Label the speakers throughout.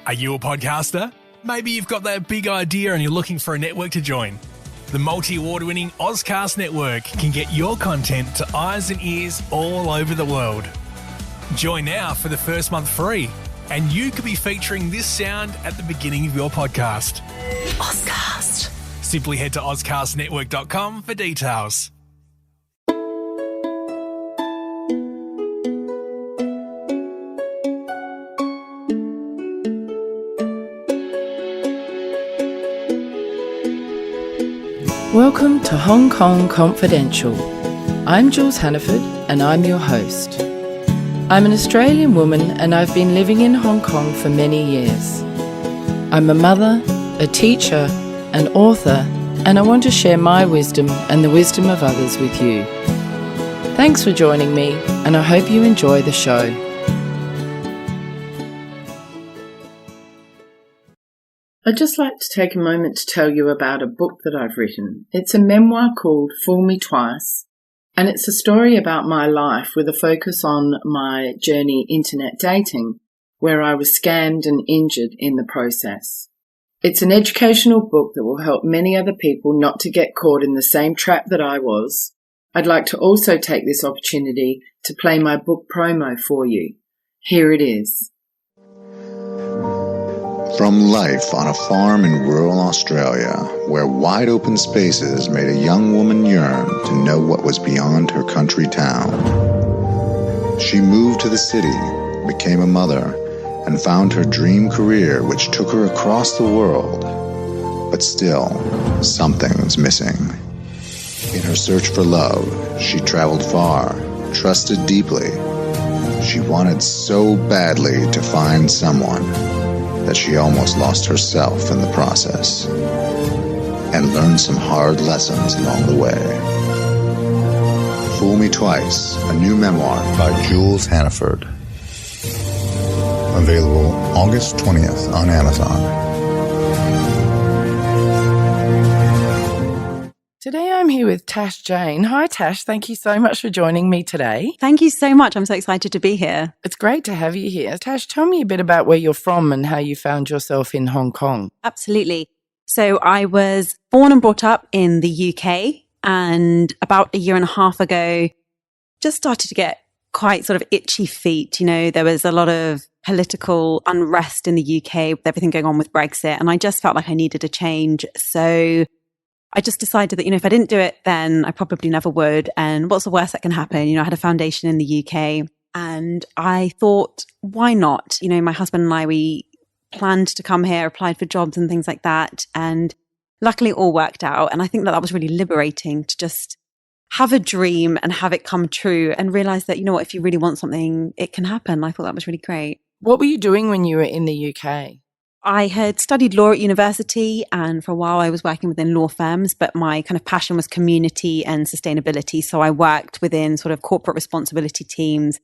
Speaker 1: Are you a podcaster? Maybe you've got that big idea and you're looking for a network to join. The multi-award-winning Ozcast Network can get your content to eyes and ears all over the world. Join now for the first month free, and you could be featuring this sound at the beginning of your podcast.
Speaker 2: Ozcast.
Speaker 1: Simply head to ozcastnetwork.com for details.
Speaker 3: Welcome to Hong Kong Confidential. I'm Jules Hannaford and I'm your host. I'm an Australian woman and I've been living in Hong Kong for many years. I'm a mother, a teacher, an author, and I want to share my wisdom and the wisdom of others with you. Thanks for joining me and I hope you enjoy the show. I'd just like to take a moment to tell you about a book that I've written. It's a memoir called Fool Me Twice, and it's a story about my life with a focus on my journey internet dating, where I was scammed and injured in the process. It's an educational book that will help many other people not to get caught in the same trap that I was. I'd like to also take this opportunity to play my book promo for you. Here it is.
Speaker 4: From life on a farm in rural Australia, where wide open spaces made a young woman yearn to know what was beyond her country town. She moved to the city, became a mother, and found her dream career which took her across the world. But still, something's missing. In her search for love, she traveled far, trusted deeply. She wanted so badly to find someone that she almost lost herself in the process and learned some hard lessons along the way. Fool Me Twice, a new memoir by Jules Hannaford. Available August 20th on Amazon.
Speaker 3: Today I'm here with Tash Jain. Hi Tash, thank you so much for joining me today.
Speaker 2: Thank you so much. I'm so excited to be here.
Speaker 3: It's great to have you here. Tash, tell me a bit about where you're from and how you found yourself in Hong Kong.
Speaker 2: Absolutely. So I was born and brought up in the UK, and about a year and a half ago, just started to get quite sort of itchy feet. You know, there was a lot of political unrest in the UK with everything going on with Brexit, and I just felt like I needed a change. So I just decided that, if I didn't do it, then I probably never would. And what's the worst that can happen? I had a foundation in the UK and I thought, why not? My husband and I, we planned to come here, applied for jobs and things like that. And luckily it all worked out. And I think that was really liberating to just have a dream and have it come true and realize that, if you really want something, it can happen. I thought that was really great.
Speaker 3: What were you doing when you were in the UK?
Speaker 2: I had studied law at university, and for a while I was working within law firms, but my kind of passion was community and sustainability. So I worked within sort of corporate responsibility teams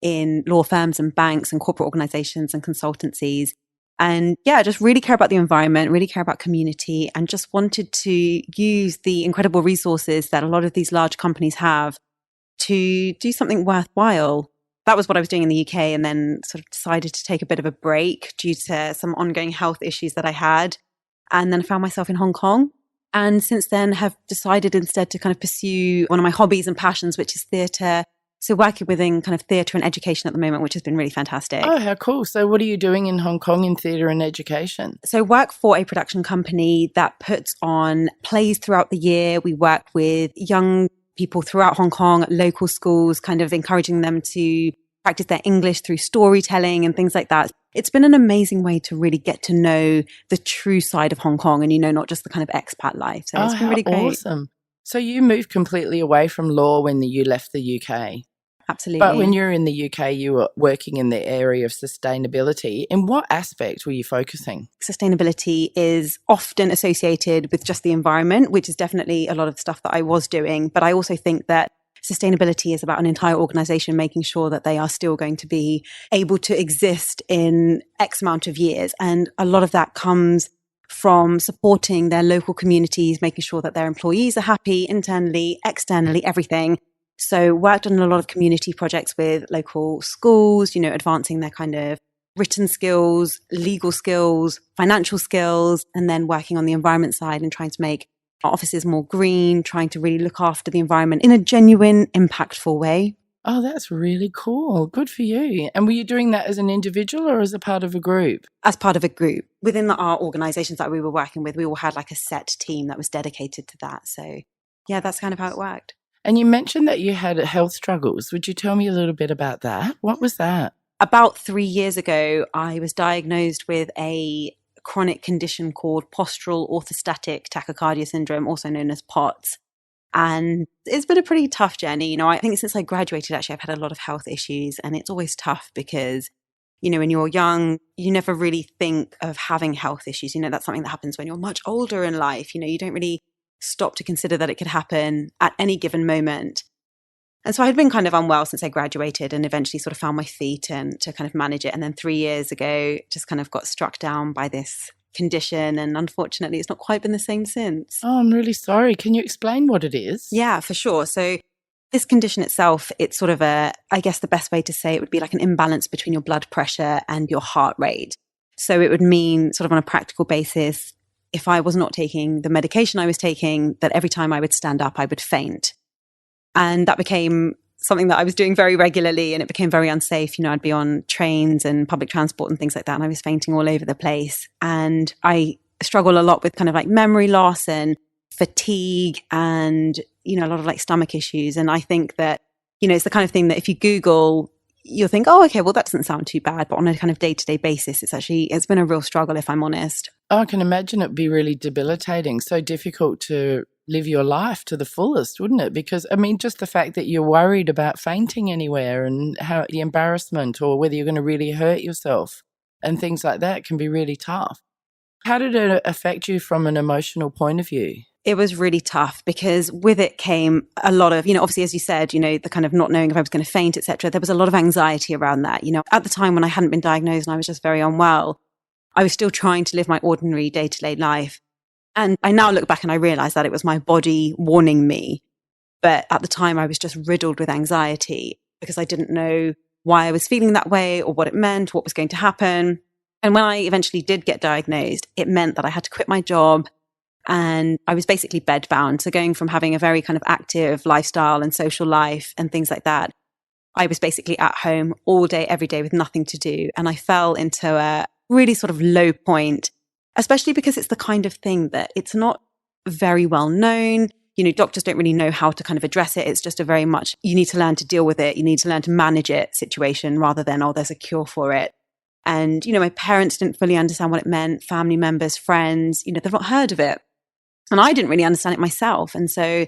Speaker 2: in law firms and banks and corporate organizations and consultancies. And I just really care about the environment, really care about community, and just wanted to use the incredible resources that a lot of these large companies have to do something worthwhile. That was what I was doing in the UK, and then sort of decided to take a bit of a break due to some ongoing health issues that I had, and then found myself in Hong Kong. And since then have decided instead to kind of pursue one of my hobbies and passions, which is theatre. So working within kind of theatre and education at the moment, which has been really fantastic.
Speaker 3: Oh, how cool. So what are you doing in Hong Kong in theatre and education?
Speaker 2: So I work for a production company that puts on plays throughout the year. We work with young people throughout Hong Kong, local schools, kind of encouraging them to practice their English through storytelling and things like that. It's been an amazing way to really get to know the true side of Hong Kong and, not just the kind of expat life. So it's been really great.
Speaker 3: Awesome. So you moved completely away from law when you left the UK.
Speaker 2: Absolutely.
Speaker 3: But when you were in the UK, you were working in the area of sustainability. In what aspect were you focusing?
Speaker 2: Sustainability is often associated with just the environment, which is definitely a lot of the stuff that I was doing. But I also think that sustainability is about an entire organization making sure that they are still going to be able to exist in X amount of years. And a lot of that comes from supporting their local communities, making sure that their employees are happy internally, externally, everything. So worked on a lot of community projects with local schools, advancing their kind of written skills, legal skills, financial skills, and then working on the environment side and trying to make our offices more green, trying to really look after the environment in a genuine, impactful way.
Speaker 3: Oh, that's really cool. Good for you. And were you doing that as an individual or as a part of a group?
Speaker 2: As part of a group. Within our organizations that we were working with, we all had like a set team that was dedicated to that. So yeah, that's kind of how it worked.
Speaker 3: And you mentioned that you had health struggles. Would you tell me a little bit about that? What was that?
Speaker 2: About 3 years ago, I was diagnosed with a chronic condition called Postural Orthostatic Tachycardia syndrome, also known as POTS. And it's been a pretty tough journey. You know, I think since I graduated, actually, I've had a lot of health issues, and it's always tough because, you know, when you're young, you never really think of having health issues. You know, that's something that happens when you're much older in life. You know, you don't really stop to consider that it could happen at any given moment. And so I'd been kind of unwell since I graduated and eventually sort of found my feet and to kind of manage it. And then 3 years ago, just kind of got struck down by this condition. And unfortunately, it's not quite been the same since.
Speaker 3: Oh, I'm really sorry. Can you explain what it is?
Speaker 2: Yeah, for sure. So this condition itself, it's sort of I guess the best way to say it would be like an imbalance between your blood pressure and your heart rate. So it would mean sort of on a practical basis, if I was not taking the medication I was taking, that every time I would stand up, I would faint. And that became something that I was doing very regularly, and it became very unsafe. You know, I'd be on trains and public transport and things like that, and I was fainting all over the place. And I struggle a lot with kind of like memory loss and fatigue and, you know, a lot of like stomach issues. And I think that, you know, it's the kind of thing that if you Google, you'll think, oh, okay, well, that doesn't sound too bad. But on a kind of day-to-day basis, it's been a real struggle, if I'm honest.
Speaker 3: Oh, I can imagine it'd be really debilitating, so difficult to live your life to the fullest, wouldn't it? Because, I mean, just the fact that you're worried about fainting anywhere and how the embarrassment or whether you're going to really hurt yourself and things like that can be really tough. How did it affect you from an emotional point of view?
Speaker 2: It was really tough because with it came a lot of, you know, obviously, as you said, you know, the kind of not knowing if I was going to faint, etc. There was a lot of anxiety around that. You know, at the time when I hadn't been diagnosed and I was just very unwell, I was still trying to live my ordinary day-to-day life. And I now look back and I realize that it was my body warning me. But at the time, I was just riddled with anxiety because I didn't know why I was feeling that way or what it meant, what was going to happen. And when I eventually did get diagnosed, it meant that I had to quit my job and I was basically bedbound. So going from having a very kind of active lifestyle and social life and things like that, I was basically at home all day, every day with nothing to do. And I fell into a really sort of low point, especially because it's the kind of thing that it's not very well known. You know, doctors don't really know how to kind of address it. It's just a very much, you need to learn to deal with it. You need to learn to manage it situation rather than, oh, there's a cure for it. And, you know, my parents didn't fully understand what it meant. Family members, friends, you know, they've not heard of it. And I didn't really understand it myself. And so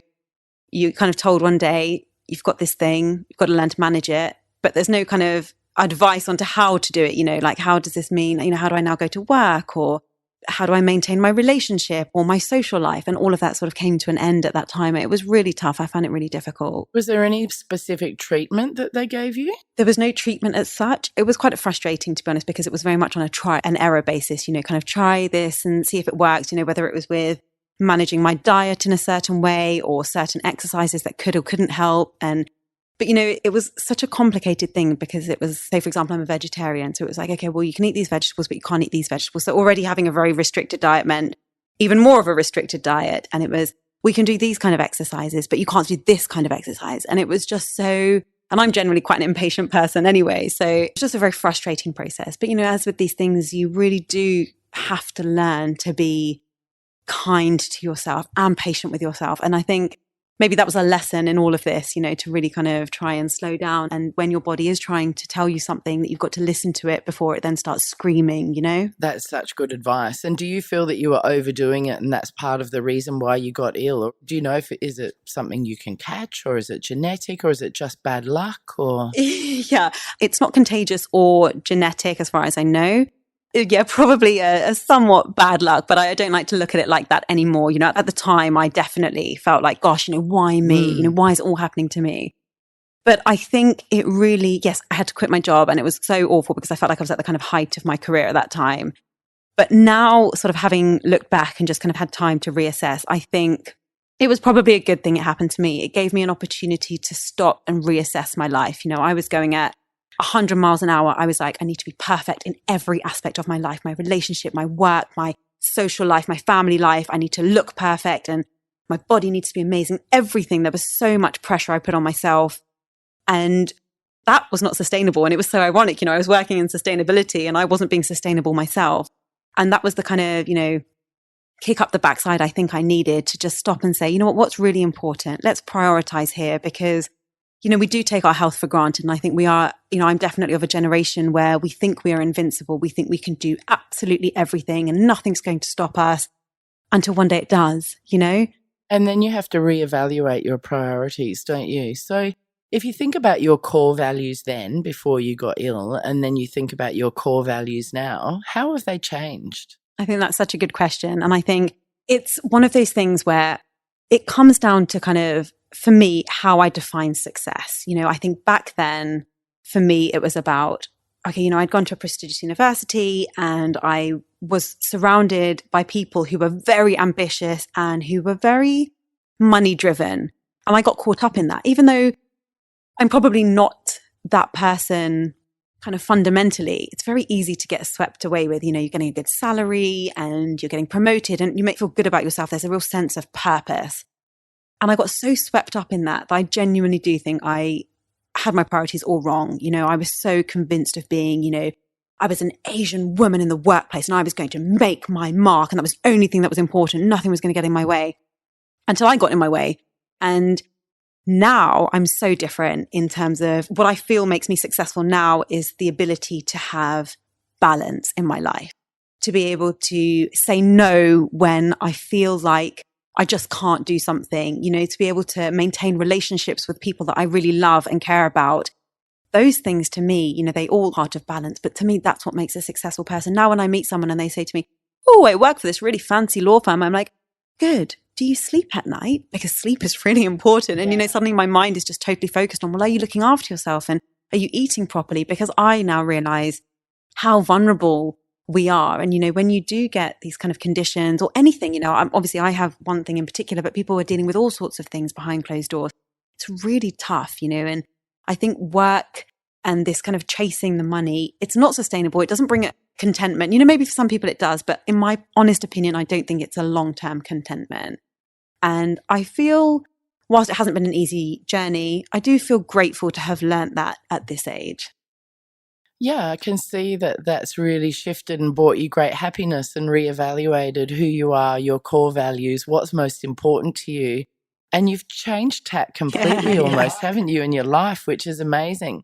Speaker 2: you kind of told one day, you've got this thing, you've got to learn to manage it, but there's no kind of advice onto how to do it. You know, like, how does this mean, you know, how do I now go to work, or how do I maintain my relationship or my social life? And all of that sort of came to an end at that time. It was really tough. I found it really difficult.
Speaker 3: Was there any specific treatment that they gave you?
Speaker 2: There was no treatment as such. It was quite frustrating, to be honest, because it was very much on a try and error basis, you know, kind of try this and see if it worked, you know, whether it was with managing my diet in a certain way or certain exercises that could or couldn't help. But, you know, it was such a complicated thing because it was, say, for example, I'm a vegetarian. So it was like, okay, well, you can eat these vegetables, but you can't eat these vegetables. So already having a very restricted diet meant even more of a restricted diet. And it was, we can do these kind of exercises, but you can't do this kind of exercise. And it was just so, and I'm generally quite an impatient person anyway. So it's just a very frustrating process. But, you know, as with these things, you really do have to learn to be kind to yourself and patient with yourself. And I think maybe that was a lesson in all of this, you know, to really kind of try and slow down. And when your body is trying to tell you something, that you've got to listen to it before it then starts screaming, you know?
Speaker 3: That's such good advice. And do you feel that you were overdoing it and that's part of the reason why you got ill? Or do you know if is it something you can catch, or is it genetic, or is it just bad luck? Or
Speaker 2: Yeah, it's not contagious or genetic as far as I know. Yeah, probably a somewhat bad luck, but I don't like to look at it like that anymore. You know, at the time, I definitely felt like, gosh, you know, why me? You know, why is it all happening to me? But I think it really, yes, I had to quit my job, and it was so awful because I felt like I was at the kind of height of my career at that time. But now, sort of having looked back and just kind of had time to reassess, I think it was probably a good thing it happened to me. It gave me an opportunity to stop and reassess my life. You know, I was going at 100 miles an hour. I was like, I need to be perfect in every aspect of my life, my relationship, my work, my social life, my family life. I need to look perfect and my body needs to be amazing. Everything. There was so much pressure I put on myself. And that was not sustainable. And it was so ironic. I was working in sustainability and I wasn't being sustainable myself. And that was the kind of, kick up the backside I think I needed to just stop and say, you know what's really important? Let's prioritize here because, we do take our health for granted. And I think we are, I'm definitely of a generation where we think we are invincible. We think we can do absolutely everything and nothing's going to stop us until one day it does,
Speaker 3: And then you have to reevaluate your priorities, don't you? So if you think about your core values then before you got ill, and then you think about your core values now, how have they changed?
Speaker 2: I think that's such a good question. And I think it's one of those things where it comes down to kind of, for me, how I define success. I think back then, for me, it was about, okay, I'd gone to a prestigious university and I was surrounded by people who were very ambitious and who were very money driven. And I got caught up in that, even though I'm probably not that person kind of fundamentally. It's very easy to get swept away with, you're getting a good salary and you're getting promoted and you make feel good about yourself. There's a real sense of purpose. And I got so swept up in that I genuinely do think I had my priorities all wrong. I was so convinced of being, I was an Asian woman in the workplace and I was going to make my mark. And that was the only thing that was important. Nothing was going to get in my way until I got in my way. And now I'm so different in terms of what I feel makes me successful now is the ability to have balance in my life, to be able to say no when I feel like I just can't do something, to be able to maintain relationships with people that I really love and care about. Those things to me, they all part of balance. But to me, that's what makes a successful person. Now, when I meet someone and they say to me, oh, I work for this really fancy law firm, I'm like, good. Do you sleep at night? Because sleep is really important. And, suddenly my mind is just totally focused on, well, are you looking after yourself? And are you eating properly? Because I now realize how vulnerable we are. And, when you do get these kind of conditions or anything, obviously I have one thing in particular, but people are dealing with all sorts of things behind closed doors. It's really tough, and I think work and this kind of chasing the money, it's not sustainable. It doesn't bring contentment. Maybe for some people it does, but in my honest opinion, I don't think it's a long-term contentment. And I feel, whilst it hasn't been an easy journey, I do feel grateful to have learnt that at this age.
Speaker 3: Yeah, I can see that that's really shifted and brought you great happiness and reevaluated who you are, your core values, what's most important to you. And you've changed tack completely almost, haven't you, in your life, which is amazing.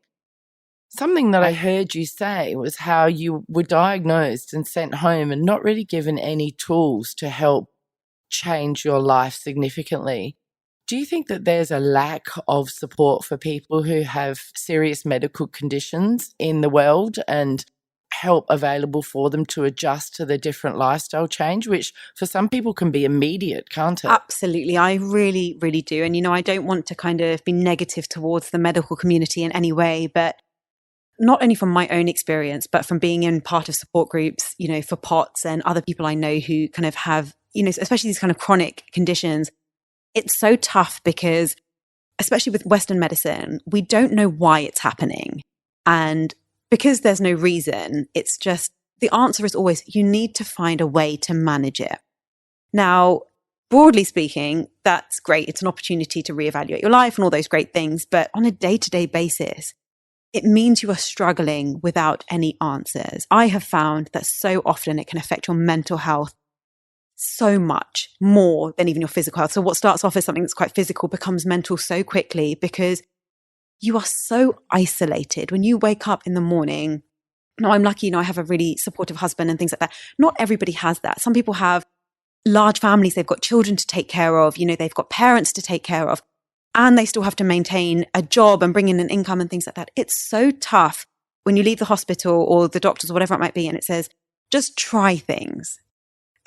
Speaker 3: Something that I heard you say was how you were diagnosed and sent home and not really given any tools to help change your life significantly. Do you think that there's a lack of support for people who have serious medical conditions in the world and help available for them to adjust to the different lifestyle change, which for some people can be immediate, can't it?
Speaker 2: Absolutely. I really, really do. And, I don't want to kind of be negative towards the medical community in any way, but not only from my own experience, but from being in part of support groups, for POTS and other people I know who kind of have, especially these kind of chronic conditions. It's so tough because, especially with Western medicine, we don't know why it's happening. And because there's no reason, it's just, the answer is always, you need to find a way to manage it. Now, broadly speaking, that's great. It's an opportunity to reevaluate your life and all those great things. But on a day-to-day basis, it means you are struggling without any answers. I have found that so often it can affect your mental health so much more than even your physical health. So what starts off as something that's quite physical becomes mental so quickly because you are so isolated. When you wake up in the morning, now I'm lucky, I have a really supportive husband and things like that. Not everybody has that. Some people have large families, they've got children to take care of, they've got parents to take care of, and they still have to maintain a job and bring in an income and things like that. It's so tough when you leave the hospital or the doctors or whatever it might be, and it says, just try things.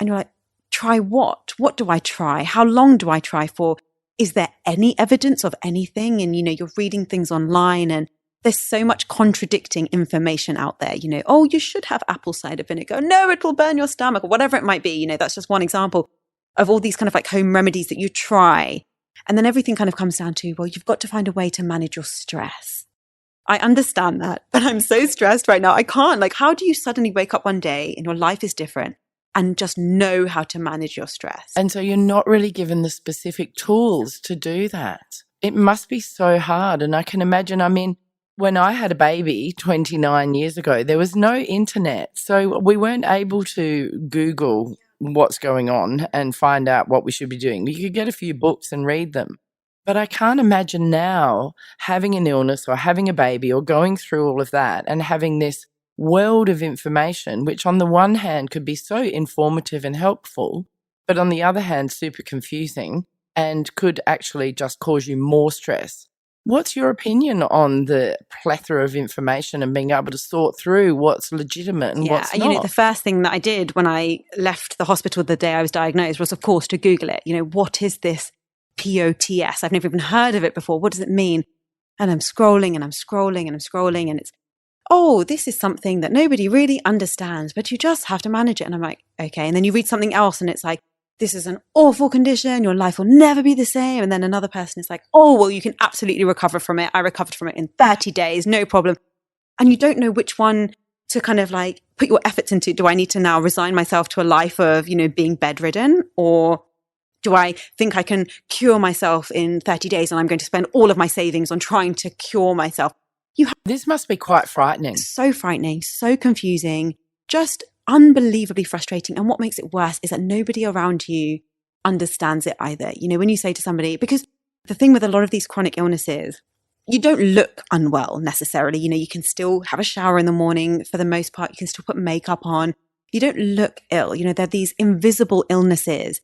Speaker 2: And you're like, try what? What do I try? How long do I try for? Is there any evidence of anything? And, you're reading things online and there's so much contradicting information out there. Oh, you should have apple cider vinegar. No, it will burn your stomach or whatever it might be. That's just one example of all these kind of like home remedies that you try. And then everything kind of comes down to, well, you've got to find a way to manage your stress. I understand that, but I'm so stressed right now. I can't. Like, how do you suddenly wake up one day and your life is different and just know how to manage your stress?
Speaker 5: And so you're not really given the specific tools to do that. It must be so hard. And I can imagine, I mean, when I had a baby 29 years ago, there was no internet. So we weren't able to Google what's going on and find out what we should be doing. You could get a few books and read them. But I can't imagine now having an illness or having a baby or going through all of that and having this world of information, which on the one hand could be so informative and helpful, but on the other hand, super confusing and could actually just cause you more stress. What's your opinion on the plethora of information and being able to sort through what's legitimate and what's not?
Speaker 2: You know, the first thing that I did when I left the hospital the day I was diagnosed was, of course, to Google it. You know, what is this POTS? I've never even heard of it before. What does it mean? And I'm scrolling and I'm scrolling and I'm scrolling and it's, oh, this is something that nobody really understands, but you just have to manage it. And I'm like, okay. And then you read something else and it's like, this is an awful condition. Your life will never be the same. And then another person is like, oh, well, you can absolutely recover from it. I recovered from it in 30 days, no problem. And you don't know which one to kind of like put your efforts into. Do I need to now resign myself to a life of, you know, being bedridden, or do I think I can cure myself in 30 days and I'm going to spend all of my savings on trying to cure myself?
Speaker 5: This must be quite frightening.
Speaker 2: So frightening, so confusing, just unbelievably frustrating. And what makes it worse is that nobody around you understands it either. You know, when you say to somebody, because the thing with a lot of these chronic illnesses, you don't look unwell necessarily. You know, you can still have a shower in the morning for the most part. You can still put makeup on. You don't look ill. You know, they're these invisible illnesses.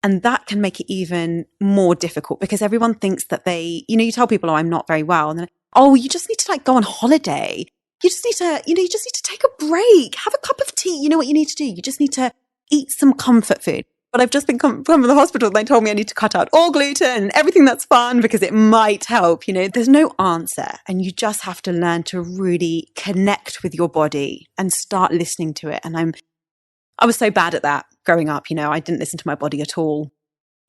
Speaker 2: And that can make it even more difficult because everyone thinks that they, you know, you tell people, oh, I'm not very well. And they're like, oh, you just need to like go on holiday. You just need to, you know, you just need to take a break, have a cup of tea. You know what you need to do? You just need to eat some comfort food. But I've just been come from the hospital and they told me I need to cut out all gluten and everything that's fun because it might help. You know, there's no answer. And you just have to learn to really connect with your body and start listening to it. And I was so bad at that growing up. You know, I didn't listen to my body at all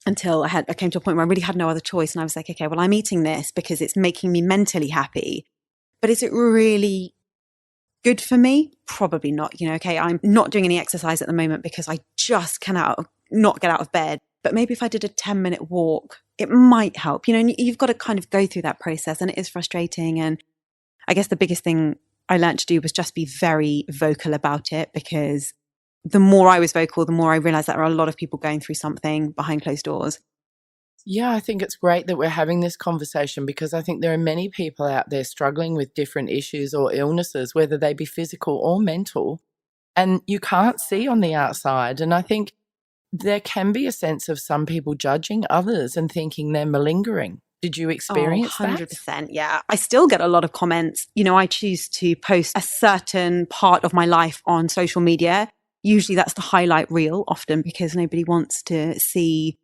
Speaker 2: until I came to a point where I really had no other choice. And I was like, okay, well, I'm eating this because it's making me mentally happy. But is it really good for me? Probably not. You know, okay, I'm not doing any exercise at the moment because I just cannot not get out of bed. But maybe if I did a 10-minute walk, it might help. You know, and you've got to kind of go through that process, and it is frustrating. And I guess the biggest thing I learned to do was just be very vocal about it, because the more I was vocal, the more I realized that there are a lot of people going through something behind closed doors.
Speaker 5: Yeah, I think it's great that we're having this conversation, because I think there are many people out there struggling with different issues or illnesses, whether they be physical or mental, and you can't see on the outside. And I think there can be a sense of some people judging others and thinking they're malingering. Did you experience that?
Speaker 2: 100%, yeah. I still get a lot of comments. You know, I choose to post a certain part of my life on social media. Usually that's the highlight reel, often because nobody wants to see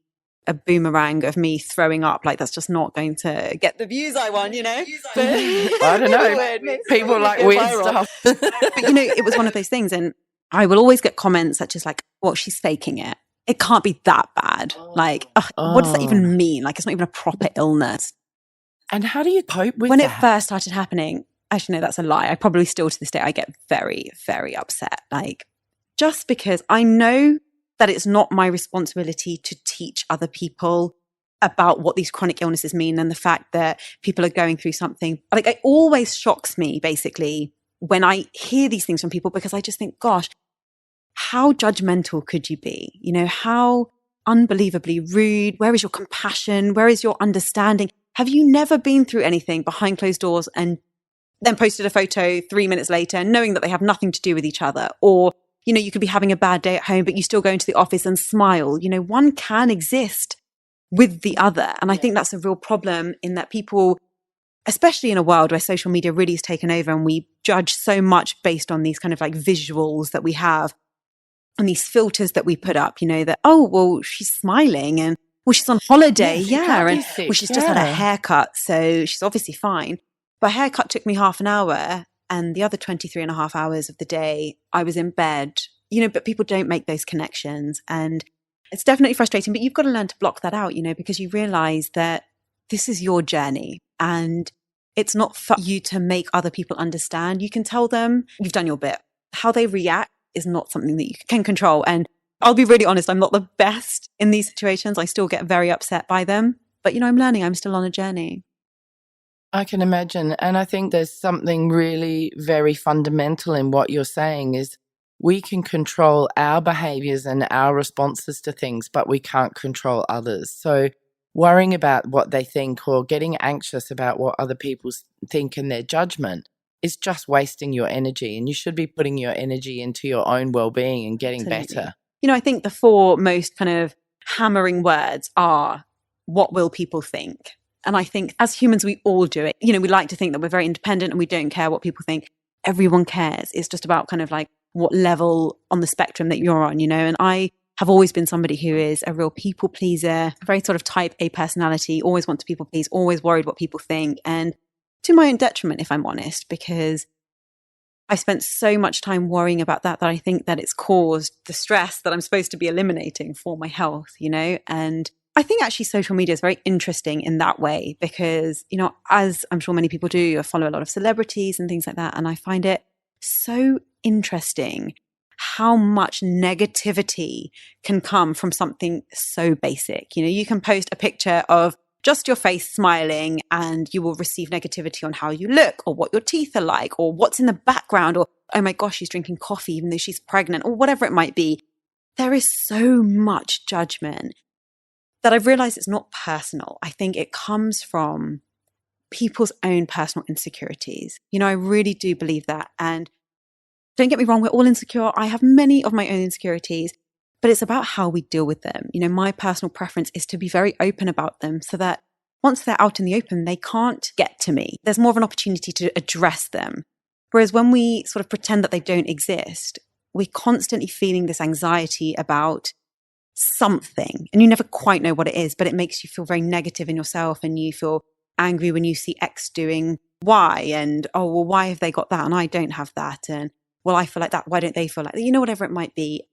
Speaker 2: a boomerang of me throwing up. Like, that's just not going to get the views I want, you know? But,
Speaker 5: I don't know. People like weird stuff.
Speaker 2: But, you know, it was one of those things. And I will always get comments such as like, well, she's faking it. It can't be that bad. Like, what does that even mean? Like, it's not even a proper illness.
Speaker 5: And how do you cope with
Speaker 2: when
Speaker 5: that?
Speaker 2: When it first started happening, actually, no, that's a lie. I probably still to this day, I get very, very upset. Like, just because I know that it's not my responsibility to teach other people about what these chronic illnesses mean and the fact that people are going through something. Like, it always shocks me, basically, when I hear these things from people, because I just think, gosh, how judgmental could you be? You know, how unbelievably rude. Where is your compassion? Where is your understanding? Have you never been through anything behind closed doors and then posted a photo 3 minutes later, knowing that they have nothing to do with each other? Or, you know, you could be having a bad day at home, but you still go into the office and smile. You know, one can exist with the other. And I think that's a real problem, in that people, especially in a world where social media really has taken over and we judge so much based on these kind of like visuals that we have and these filters that we put up, you know, that, oh, well, she's smiling, and well, she's on holiday. Yeah. And well, she's just had a haircut, so she's obviously fine. But a haircut took me half an hour, and the other 23 and a half hours of the day, I was in bed, you know, but people don't make those connections. And it's definitely frustrating, but you've got to learn to block that out, you know, because you realize that this is your journey. And It's not for you to make other people understand. You can tell them you've done your bit. How they react is not something that you can control. And I'll be really honest, I'm not the best in these situations. I still get very upset by them. But, I'm learning. I'm still on a journey.
Speaker 5: I can imagine. And I think there's something really very fundamental in what you're saying is we can control our behaviors and our responses to things, but we can't control others. So worrying about what they think or getting anxious about what other people think and their judgment is just wasting your energy. And you should be putting your energy into your own well-being and getting better.
Speaker 2: I think the 4 most kind of hammering words are, what will people think? And I think as humans, we all do it. We like to think that we're very independent and we don't care what people think. Everyone cares. It's just about kind of like what level on the spectrum that you're on, and I have always been somebody who is a real people pleaser, a very sort of type A personality, always want to people please, always worried what people think, and to my own detriment, if I'm honest, because I spent so much time worrying about that I think that it's caused the stress that I'm supposed to be eliminating for my health, and I think actually social media is very interesting in that way because, as I'm sure many people do, I follow a lot of celebrities and things like that. And I find it so interesting how much negativity can come from something so basic. You can post a picture of just your face smiling and you will receive negativity on how you look or what your teeth are like or what's in the background or, oh my gosh, she's drinking coffee even though she's pregnant or whatever it might be. There is so much judgment that I've realized it's not personal. I think it comes from people's own personal insecurities. I really do believe that. And don't get me wrong, we're all insecure. I have many of my own insecurities, but it's about how we deal with them. My personal preference is to be very open about them so that once they're out in the open, they can't get to me. There's more of an opportunity to address them. Whereas when we sort of pretend that they don't exist, we're constantly feeling this anxiety about something and you never quite know what it is, but it makes you feel very negative in yourself and you feel angry when you see X doing Y and, oh, well, why have they got that and I don't have that? And, well, I feel like that. Why don't they feel like that? Whatever it might be.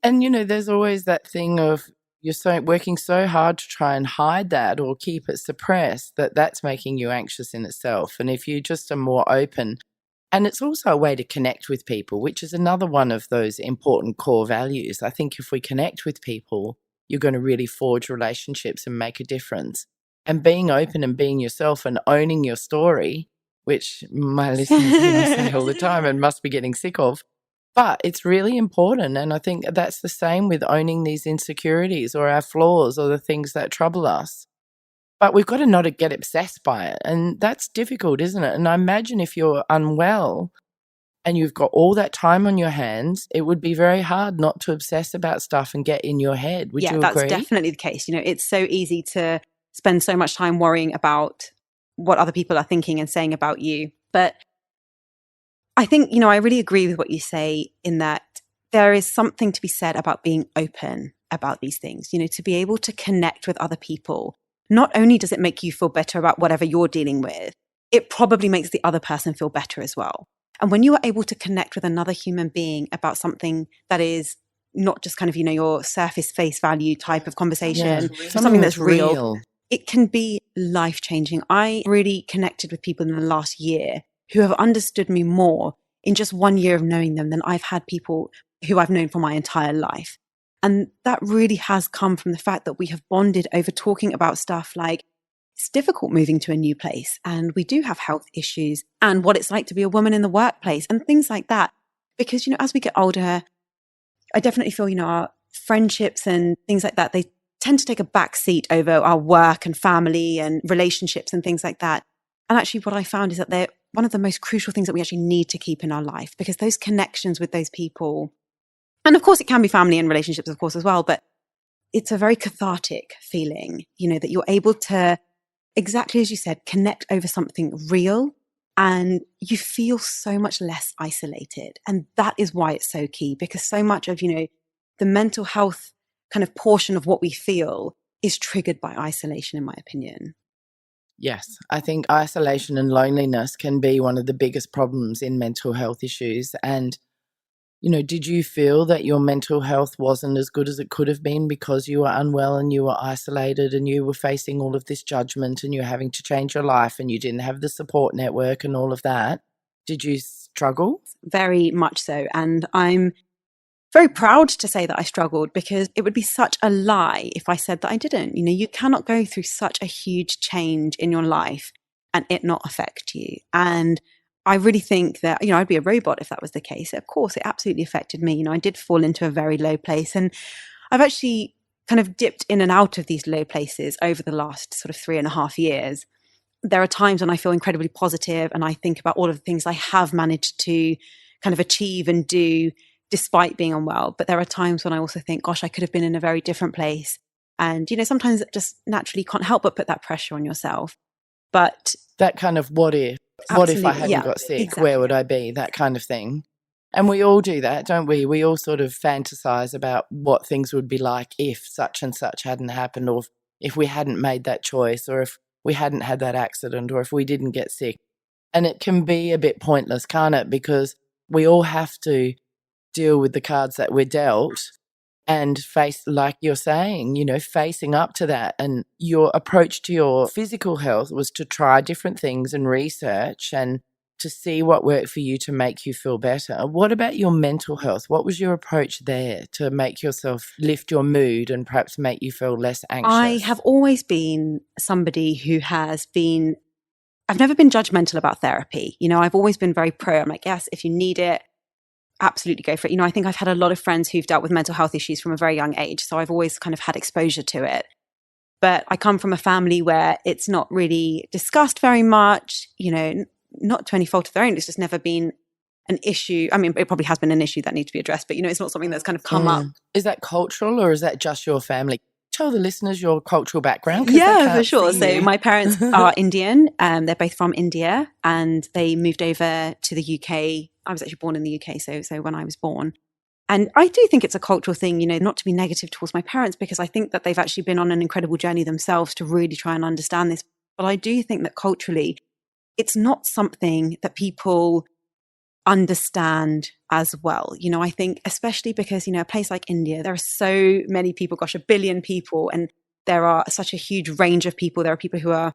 Speaker 5: And, there's always that thing of you're working so hard to try and hide that or keep it suppressed that's making you anxious in itself. And if you just are more open, and it's also a way to connect with people, which is another one of those important core values. I think if we connect with people, you're going to really forge relationships and make a difference. And being open and being yourself and owning your story, which my listeners say all the time and must be getting sick of. But it's really important. And I think that's the same with owning these insecurities or our flaws or the things that trouble us. But we've got to not get obsessed by it. And that's difficult, isn't it? And I imagine if you're unwell and you've got all that time on your hands, it would be very hard not to obsess about stuff and get in your head. Would you agree? Yeah,
Speaker 2: that's definitely the case. It's so easy to spend so much time worrying about what other people are thinking and saying about you. But I think, I really agree with what you say in that there is something to be said about being open about these things, to be able to connect with other people. Not only does it make you feel better about whatever you're dealing with, it probably makes the other person feel better as well. And when you are able to connect with another human being about something that is not just kind of, your surface face value type of conversation, something that's real, it can be life-changing. I really connected with people in the last year who have understood me more in just 1 year of knowing them than I've had people who I've known for my entire life. And that really has come from the fact that we have bonded over talking about stuff like it's difficult moving to a new place and we do have health issues and what it's like to be a woman in the workplace and things like that. Because, as we get older, I definitely feel, our friendships and things like that, they tend to take a back seat over our work and family and relationships and things like that. And actually what I found is that they're one of the most crucial things that we actually need to keep in our life because those connections with those people, and of course it can be family and relationships, of course, as well, but it's a very cathartic feeling, that you're able to, exactly as you said, connect over something real and you feel so much less isolated. And that is why it's so key because so much of, the mental health kind of portion of what we feel is triggered by isolation, in my opinion.
Speaker 5: Yes, I think isolation and loneliness can be one of the biggest problems in mental health issues. And did you feel that your mental health wasn't as good as it could have been because you were unwell and you were isolated and you were facing all of this judgment and you're having to change your life and you didn't have the support network and all of that? Did you struggle?
Speaker 2: Very much so. And I'm very proud to say that I struggled, because it would be such a lie if I said that I didn't. You cannot go through such a huge change in your life and it not affect you. And I really think that, I'd be a robot if that was the case. Of course, it absolutely affected me. I did fall into a very low place, and I've actually kind of dipped in and out of these low places over the last sort of 3.5 years. There are times when I feel incredibly positive and I think about all of the things I have managed to kind of achieve and do despite being unwell. But there are times when I also think, gosh, I could have been in a very different place. And, sometimes it just naturally can't help but put that pressure on yourself. But
Speaker 5: that kind of what if I hadn't got sick, exactly. Where would I be? That kind of thing. And we all do that, don't we? We all sort of fantasize about what things would be like if such and such hadn't happened, or if we hadn't made that choice, or if we hadn't had that accident, or if we didn't get sick. And it can be a bit pointless, can't it? Because we all have to deal with the cards that we're dealt and face, like you're saying, facing up to that. And your approach to your physical health was to try different things and research and to see what worked for you to make you feel better. What about your mental health? What was your approach there to make yourself lift your mood and perhaps make you feel less anxious?
Speaker 2: I have always been somebody who I've never been judgmental about therapy. I've always been very pro. I'm like, yes, if you need it, absolutely go for it. I think I've had a lot of friends who've dealt with mental health issues from a very young age. So I've always kind of had exposure to it. But I come from a family where it's not really discussed very much, not to any fault of their own. It's just never been an issue. I mean, it probably has been an issue that needs to be addressed, but, it's not something that's kind of come up.
Speaker 5: Is that cultural, or is that just your family? Tell the listeners your cultural background.
Speaker 2: Yeah, for sure. So my parents are Indian. They're both from India, and they moved over to the UK. I was actually born in the UK, so when I was born. And I do think it's a cultural thing, not to be negative towards my parents, because I think that they've actually been on an incredible journey themselves to really try and understand this. But I do think that culturally, it's not something that people understand as well. I think especially because, a place like India, there are so many people, 1 billion people, and there are such a huge range of people. There are people who are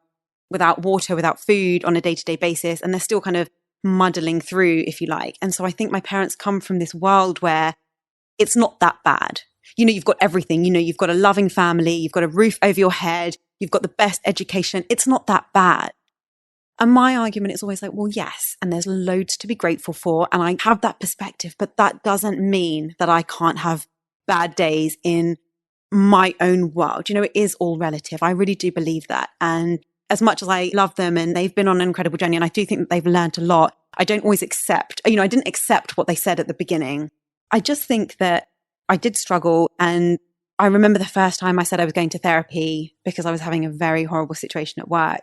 Speaker 2: without water, without food on a day-to-day basis, and they're still kind of muddling through, if you like. And so I think my parents come from this world where it's not that bad. You've got everything. You've got a loving family, you've got a roof over your head, you've got the best education. It's not that bad. And my argument is always like, well, yes, and there's loads to be grateful for. And I have that perspective, but that doesn't mean that I can't have bad days in my own world. It is all relative. I really do believe that. And as much as I love them and they've been on an incredible journey, and I do think that they've learned a lot, I don't always accept, I didn't accept what they said at the beginning. I just think that I did struggle. And I remember the first time I said I was going to therapy because I was having a very horrible situation at work.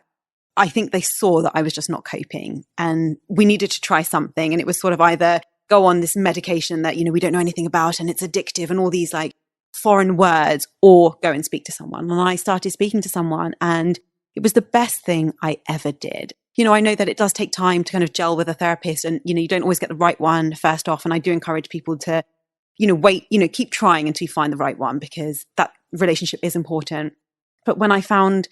Speaker 2: I think they saw that I was just not coping and we needed to try something. And it was sort of either go on this medication that, we don't know anything about and it's addictive and all these like foreign words, or go and speak to someone. And I started speaking to someone, and it was the best thing I ever did. I know that it does take time to kind of gel with a therapist, and, you don't always get the right one first off. And I do encourage people to, wait, keep trying until you find the right one, because that relationship is important. But when I found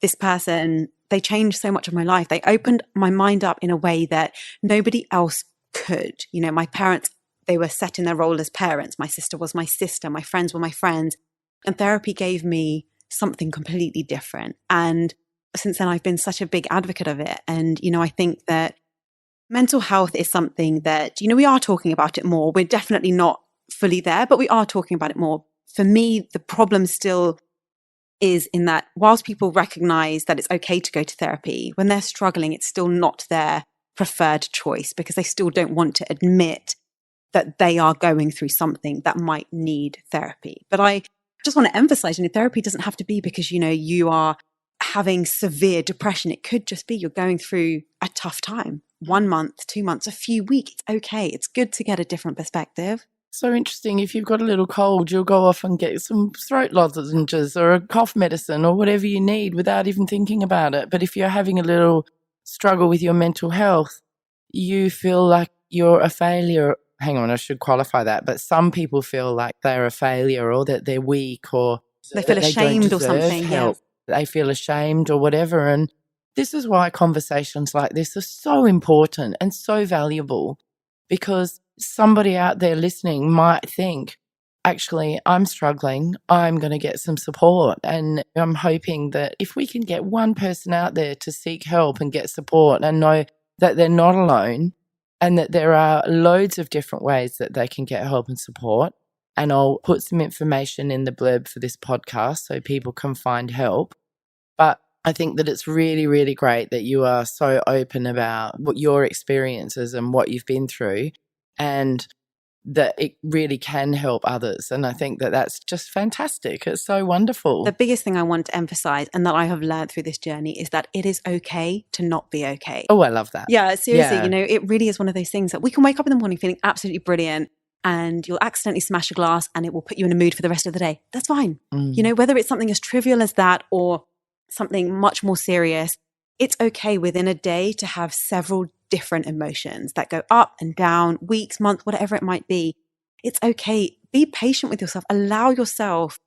Speaker 2: this person, they changed so much of my life. They opened my mind up in a way that nobody else could. My parents, they were set in their role as parents. My sister was my sister. My friends were my friends. And therapy gave me something completely different. And since then, I've been such a big advocate of it. And, I think that mental health is something that, we are talking about it more. We're definitely not fully there, but we are talking about it more. For me, the problem still is in that whilst people recognize that it's okay to go to therapy, when they're struggling, it's still not their preferred choice, because they still don't want to admit that they are going through something that might need therapy. But I just want to emphasize, therapy doesn't have to be because, you are having severe depression. It could just be you're going through a tough time. 1 month, 2 months, a few weeks. It's okay. It's good to get a different perspective.
Speaker 5: So interesting. If you've got a little cold, you'll go off and get some throat lozenges or a cough medicine or whatever you need without even thinking about it. But if you're having a little struggle with your mental health, you feel like you're a failure hang on, I should qualify that, but some people feel like they're a failure or that they're weak or
Speaker 2: they feel ashamed or something.
Speaker 5: Help. Yeah. They feel ashamed or whatever. And this is why conversations like this are so important and so valuable, because somebody out there listening might think, actually, I'm struggling, I'm going to get some support. And I'm hoping that if we can get one person out there to seek help and get support and know that they're not alone and that there are loads of different ways that they can get help and support. And I'll put some information in the blurb for this podcast so people can find help. But I think that it's really, really great that you are so open about what your experiences and what you've been through, and that it really can help others. And I think that that's just fantastic. It's so wonderful.
Speaker 2: The biggest thing I want to emphasize and that I have learned through this journey is that it is okay to not be okay.
Speaker 5: Oh, I love that.
Speaker 2: Yeah, seriously, it really is one of those things that we can wake up in the morning feeling absolutely brilliant and you'll accidentally smash a glass and it will put you in a mood for the rest of the day. That's fine. Whether it's something as trivial as that or something much more serious, it's okay within a day to have several different emotions that go up and down, weeks, months, whatever it might be. It's okay. Be patient with yourself. Allow yourself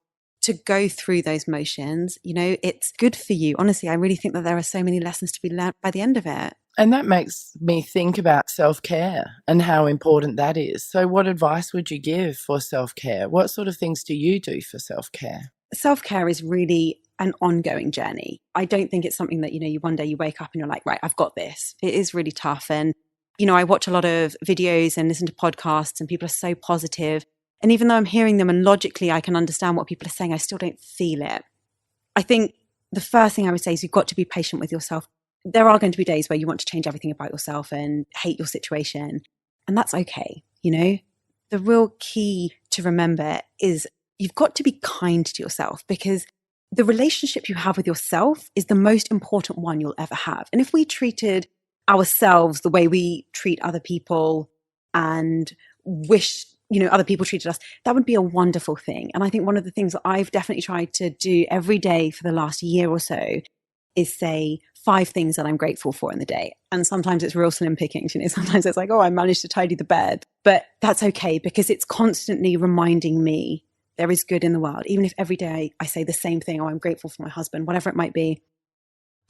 Speaker 2: to go through those motions. It's good for you. Honestly, I really think that there are so many lessons to be learned by the end of it.
Speaker 5: And that makes me think about self-care and how important that is. So what advice would you give for self-care? What sort of things do you do for self-care?
Speaker 2: Self-care is really an ongoing journey. I don't think it's something that, you one day you wake up and you're like, right, I've got this. It is really tough. And, I watch a lot of videos and listen to podcasts and people are so positive. And even though I'm hearing them and logically I can understand what people are saying, I still don't feel it. I think the first thing I would say is you've got to be patient with yourself. There are going to be days where you want to change everything about yourself and hate your situation. And that's okay. The real key to remember is you've got to be kind to yourself, because the relationship you have with yourself is the most important one you'll ever have. And if we treated ourselves the way we treat other people and wish, other people treated us, that would be a wonderful thing. And I think one of the things that I've definitely tried to do every day for the last year or so is say 5 things that I'm grateful for in the day. And sometimes it's real slim pickings, sometimes it's like, oh, I managed to tidy the bed. But that's okay, because it's constantly reminding me there is good in the world. Even if every day I say the same thing, oh, I'm grateful for my husband, whatever it might be,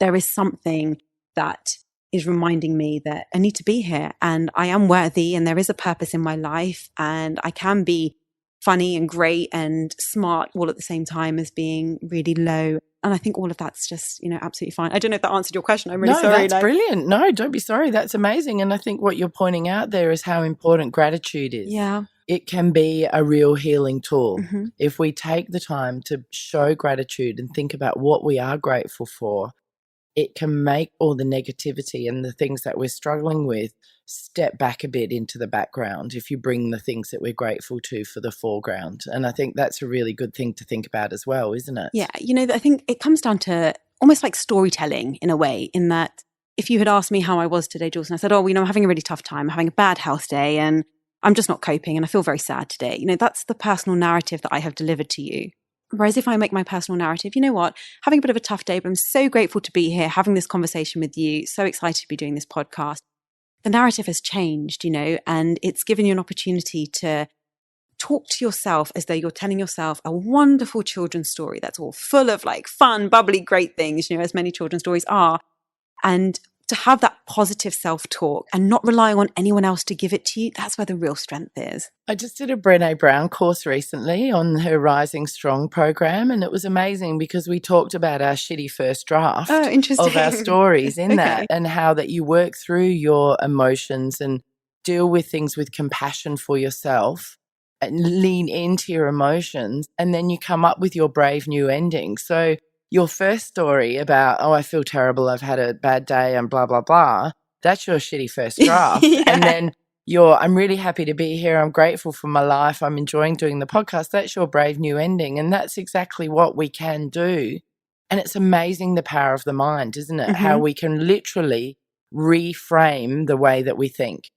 Speaker 2: there is something that is reminding me that I need to be here and I am worthy and there is a purpose in my life and I can be funny and great and smart all at the same time as being really low. And I think all of that's just, absolutely fine. I don't know if that answered your question. I'm really sorry.
Speaker 5: No, that's brilliant. No, don't be sorry. That's amazing. And I think what you're pointing out there is how important gratitude is.
Speaker 2: Yeah.
Speaker 5: It can be a real healing tool.
Speaker 2: Mm-hmm.
Speaker 5: If we take the time to show gratitude and think about what we are grateful for, it can make all the negativity and the things that we're struggling with step back a bit into the background if you bring the things that we're grateful to for the foreground. And I think that's a really good thing to think about as well, isn't it?
Speaker 2: Yeah. I think it comes down to almost like storytelling in a way, in that if you had asked me how I was today, Jules, and I said, oh, I'm having a really tough time, I'm having a bad health day and I'm just not coping and I feel very sad today. That's the personal narrative that I have delivered to you. Whereas if I make my personal narrative, having a bit of a tough day, but I'm so grateful to be here having this conversation with you, so excited to be doing this podcast. The narrative has changed, and it's given you an opportunity to talk to yourself as though you're telling yourself a wonderful children's story that's all full of like fun, bubbly, great things, as many children's stories are. And to have that positive self-talk and not relying on anyone else to give it to you, that's where the real strength is.
Speaker 5: I just did a Brené Brown course recently on her Rising Strong program, and it was amazing because we talked about our shitty first draft of our stories in that, and how that you work through your emotions and deal with things with compassion for yourself and lean into your emotions, and then you come up with your brave new ending. So your first story about, oh, I feel terrible, I've had a bad day and blah, blah, blah, that's your shitty first draft.
Speaker 2: Yeah.
Speaker 5: And then I'm really happy to be here, I'm grateful for my life, I'm enjoying doing the podcast, that's your brave new ending. And that's exactly what we can do. And it's amazing the power of the mind, isn't it? Mm-hmm. How we can literally reframe the way that we think.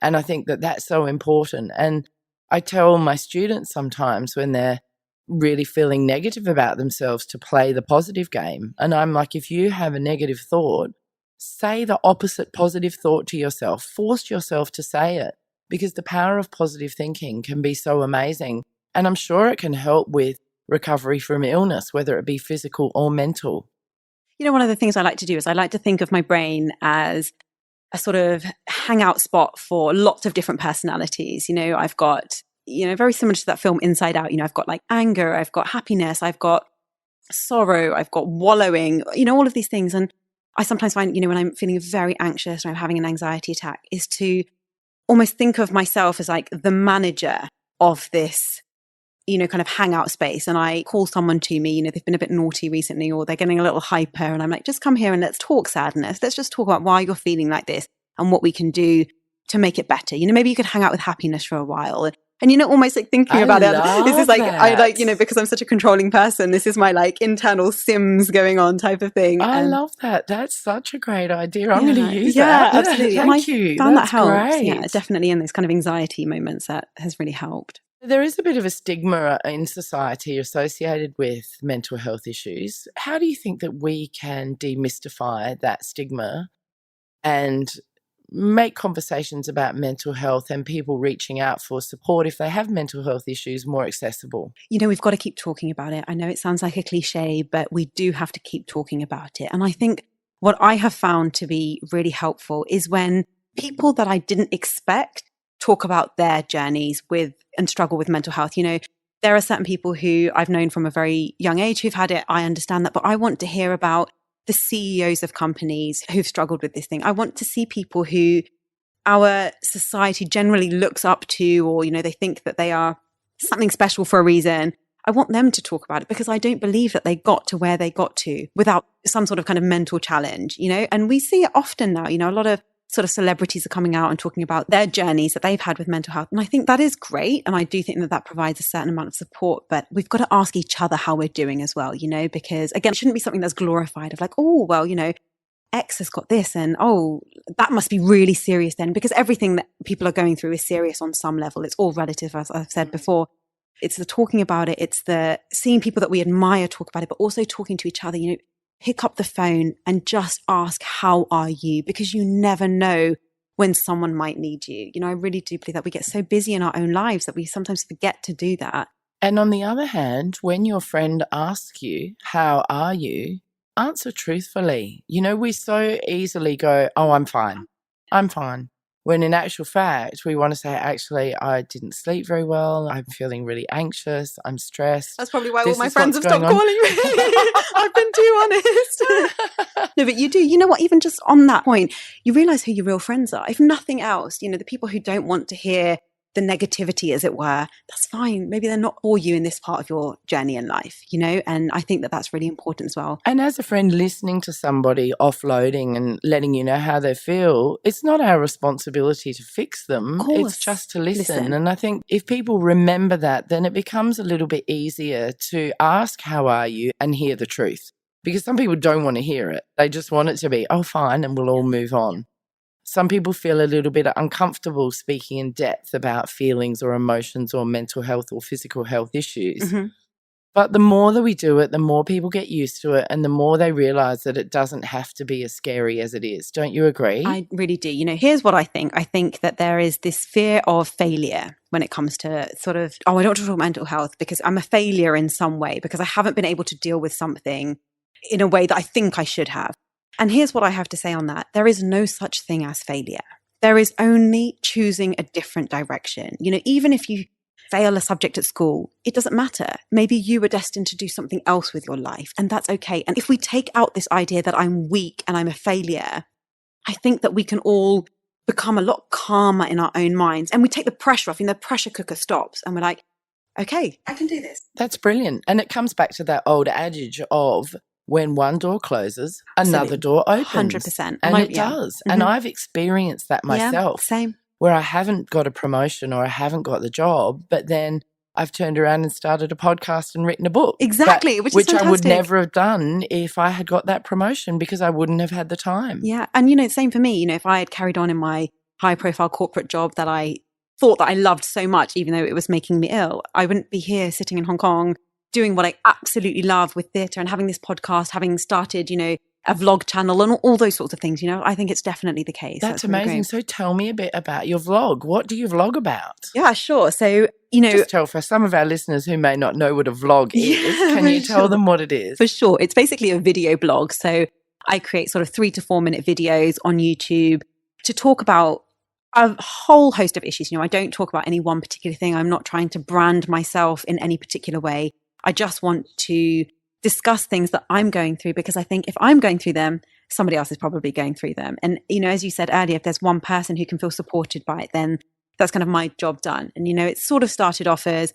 Speaker 5: And I think that that's so important. And I tell my students sometimes when they're really feeling negative about themselves to play the positive game. And I'm like, if you have a negative thought, say the opposite positive thought to yourself. Force yourself to say it, because the power of positive thinking can be so amazing. And I'm sure it can help with recovery from illness, whether it be physical or mental.
Speaker 2: You know, one of the things I like to do is I like to think of my brain as a sort of hangout spot for lots of different personalities. You know, I've got, you know, very similar to that film Inside Out, you know, I've got like anger, I've got happiness, I've got sorrow, I've got wallowing, you know, all of these things. And I sometimes find, you know, when I'm feeling very anxious or I'm having an anxiety attack, is to almost think of myself as like the manager of this, you know, kind of hangout space. And I call someone to me, you know, they've been a bit naughty recently or they're getting a little hyper. And I'm like, just come here and let's talk sadness. Let's just talk about why you're feeling like this and what we can do to make it better. You know, maybe you could hang out with happiness for a while. And, you know, almost like thinking about it. This is like, I like, you know, because I'm such a controlling person, this is my like internal Sims going on type of thing.
Speaker 5: I love that. That's such a great idea. I'm going to use that.
Speaker 2: Yeah, absolutely.
Speaker 5: Thank you.
Speaker 2: Found
Speaker 5: That's
Speaker 2: that helps.
Speaker 5: great.
Speaker 2: Yeah, definitely in those kind of anxiety moments that has really helped.
Speaker 5: There is a bit of a stigma in society associated with mental health issues. How do you think that we can demystify that stigma and make conversations about mental health and people reaching out for support if they have mental health issues more accessible?
Speaker 2: You know, we've got to keep talking about it. I know it sounds like a cliche, but we do have to keep talking about it. And I think what I have found to be really helpful is when people that I didn't expect talk about their journeys with and struggle with mental health. You know, there are certain people who I've known from a very young age who've had it. I understand that, but I want to hear about the CEOs of companies who've struggled with this thing. I want to see people who our society generally looks up to, or, you know, they think that they are something special for a reason. I want them to talk about it because I don't believe that they got to where they got to without some sort of kind of mental challenge, you know, and we see it often now, you know, a lot of sort of celebrities are coming out and talking about their journeys that they've had with mental health. And I think that is great. And I do think that that provides a certain amount of support, but we've got to ask each other how we're doing as well, you know, because again, it shouldn't be something that's glorified of like, oh, well, you know, X has got this and, oh, that must be really serious then, because everything that people are going through is serious on some level. It's all relative, as I've said before. It's the talking about it. It's the seeing people that we admire talk about it, but also talking to each other, you know, pick up the phone and just ask, how are you? Because you never know when someone might need you. You know, I really do believe that we get so busy in our own lives that we sometimes forget to do that.
Speaker 5: And on the other hand, when your friend asks you, how are you? Answer truthfully. You know, we so easily go, oh, I'm fine. I'm fine. When in actual fact, we want to say, actually, I didn't sleep very well. I'm feeling really anxious. I'm stressed.
Speaker 2: That's probably why all my friends have stopped calling me. I've been too honest. No, but you do. You know what? Even just on that point, you realize who your real friends are. If nothing else, you know, the people who don't want to hear the negativity, as it were, that's fine. Maybe they're not for you in this part of your journey in life, you know? And I think that that's really important as well.
Speaker 5: And as a friend, listening to somebody offloading and letting you know how they feel, it's not our responsibility to fix them. It's just to listen. And I think if people remember that, then it becomes a little bit easier to ask, how are you? And hear the truth. Because some people don't want to hear it. They just want it to be, oh, fine, and we'll all move on. Some people feel a little bit uncomfortable speaking in depth about feelings or emotions or mental health or physical health issues. Mm-hmm. But the more that we do it, the more people get used to it and the more they realise that it doesn't have to be as scary as it is. Don't you agree?
Speaker 2: I really do. You know, here's what I think. I think that there is this fear of failure when it comes to sort of, oh, I don't want to talk about mental health because I'm a failure in some way because I haven't been able to deal with something in a way that I think I should have. And here's what I have to say on that. There is no such thing as failure. There is only choosing a different direction. You know, even if you fail a subject at school, it doesn't matter. Maybe you were destined to do something else with your life, and that's okay. And if we take out this idea that I'm weak and I'm a failure, I think that we can all become a lot calmer in our own minds. And we take the pressure off, and the pressure cooker stops, and we're like, okay, I can do this.
Speaker 5: That's brilliant. And it comes back to that old adage of, when one door closes, another door opens.
Speaker 2: 100%.
Speaker 5: And it does. Mm-hmm. And I've experienced that myself.
Speaker 2: Yeah, same.
Speaker 5: Where I haven't got a promotion or I haven't got the job, but then I've turned around and started a podcast and written a book.
Speaker 2: Exactly, which
Speaker 5: I would never have done if I had got that promotion because I wouldn't have had the time.
Speaker 2: Yeah. And, you know, same for me. You know, if I had carried on in my high-profile corporate job that I thought that I loved so much, even though it was making me ill, I wouldn't be here sitting in Hong Kong doing what I absolutely love with theatre and having this podcast, having started, you know, a vlog channel and all those sorts of things. I think it's definitely the case.
Speaker 5: That's
Speaker 2: really
Speaker 5: amazing.
Speaker 2: great.
Speaker 5: So tell me a bit about your vlog. What do you vlog about?
Speaker 2: Yeah, sure. So,
Speaker 5: just tell for some of our listeners who may not know what a vlog is, can you tell them what it is?
Speaker 2: For sure. It's basically a video blog. So I create sort of 3 to 4 minute videos on YouTube to talk about a whole host of issues. I don't talk about any one particular thing. I'm not trying to brand myself in any particular way. I just want to discuss things that I'm going through, because I think if I'm going through them, somebody else is probably going through them. And, as you said earlier, if there's one person who can feel supported by it, then that's kind of my job done. And, it sort of started off as,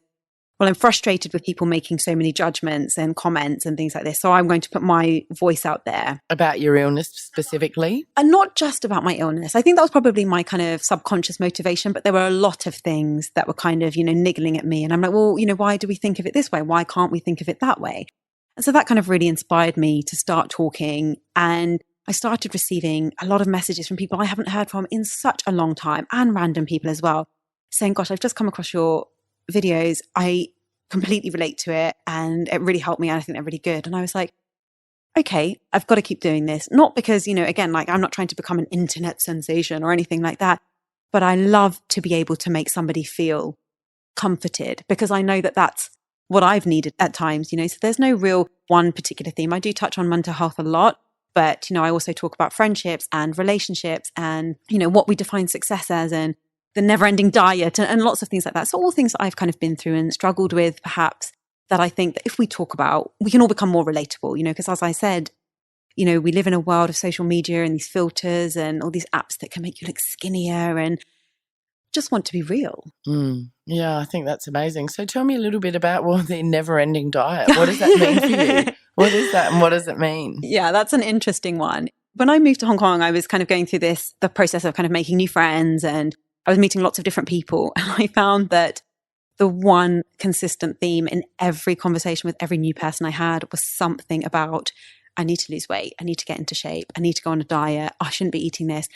Speaker 2: well, I'm frustrated with people making so many judgments and comments and things like this. So I'm going to put my voice out there.
Speaker 5: About your illness specifically?
Speaker 2: And not just about my illness. I think that was probably my kind of subconscious motivation, but there were a lot of things that were kind of, niggling at me. And I'm like, well, why do we think of it this way? Why can't we think of it that way? And so that kind of really inspired me to start talking. And I started receiving a lot of messages from people I haven't heard from in such a long time, and random people as well, saying, gosh, I've just come across your videos. I completely relate to it and it really helped me. And I think they're really good. And I was like, okay, I've got to keep doing this. Not because, again, like I'm not trying to become an internet sensation or anything like that, but I love to be able to make somebody feel comforted, because I know that that's what I've needed at times, so there's no real one particular theme. I do touch on mental health a lot, but, I also talk about friendships and relationships and, what we define success as, and the never-ending diet and lots of things like that. So all things that I've kind of been through and struggled with, perhaps, that I think that if we talk about, we can all become more relatable, because as I said, we live in a world of social media and these filters and all these apps that can make you look skinnier, and just want to be real.
Speaker 5: Yeah, I think that's amazing. So tell me a little bit about the never-ending diet. What does that mean for you? What is that and what does it mean?
Speaker 2: Yeah, that's an interesting one. When I moved to Hong Kong, I was kind of going through the process of kind of making new friends, and I was meeting lots of different people. And I found that the one consistent theme in every conversation with every new person I had was something about, I need to lose weight. I need to get into shape. I need to go on a diet. I shouldn't be eating this.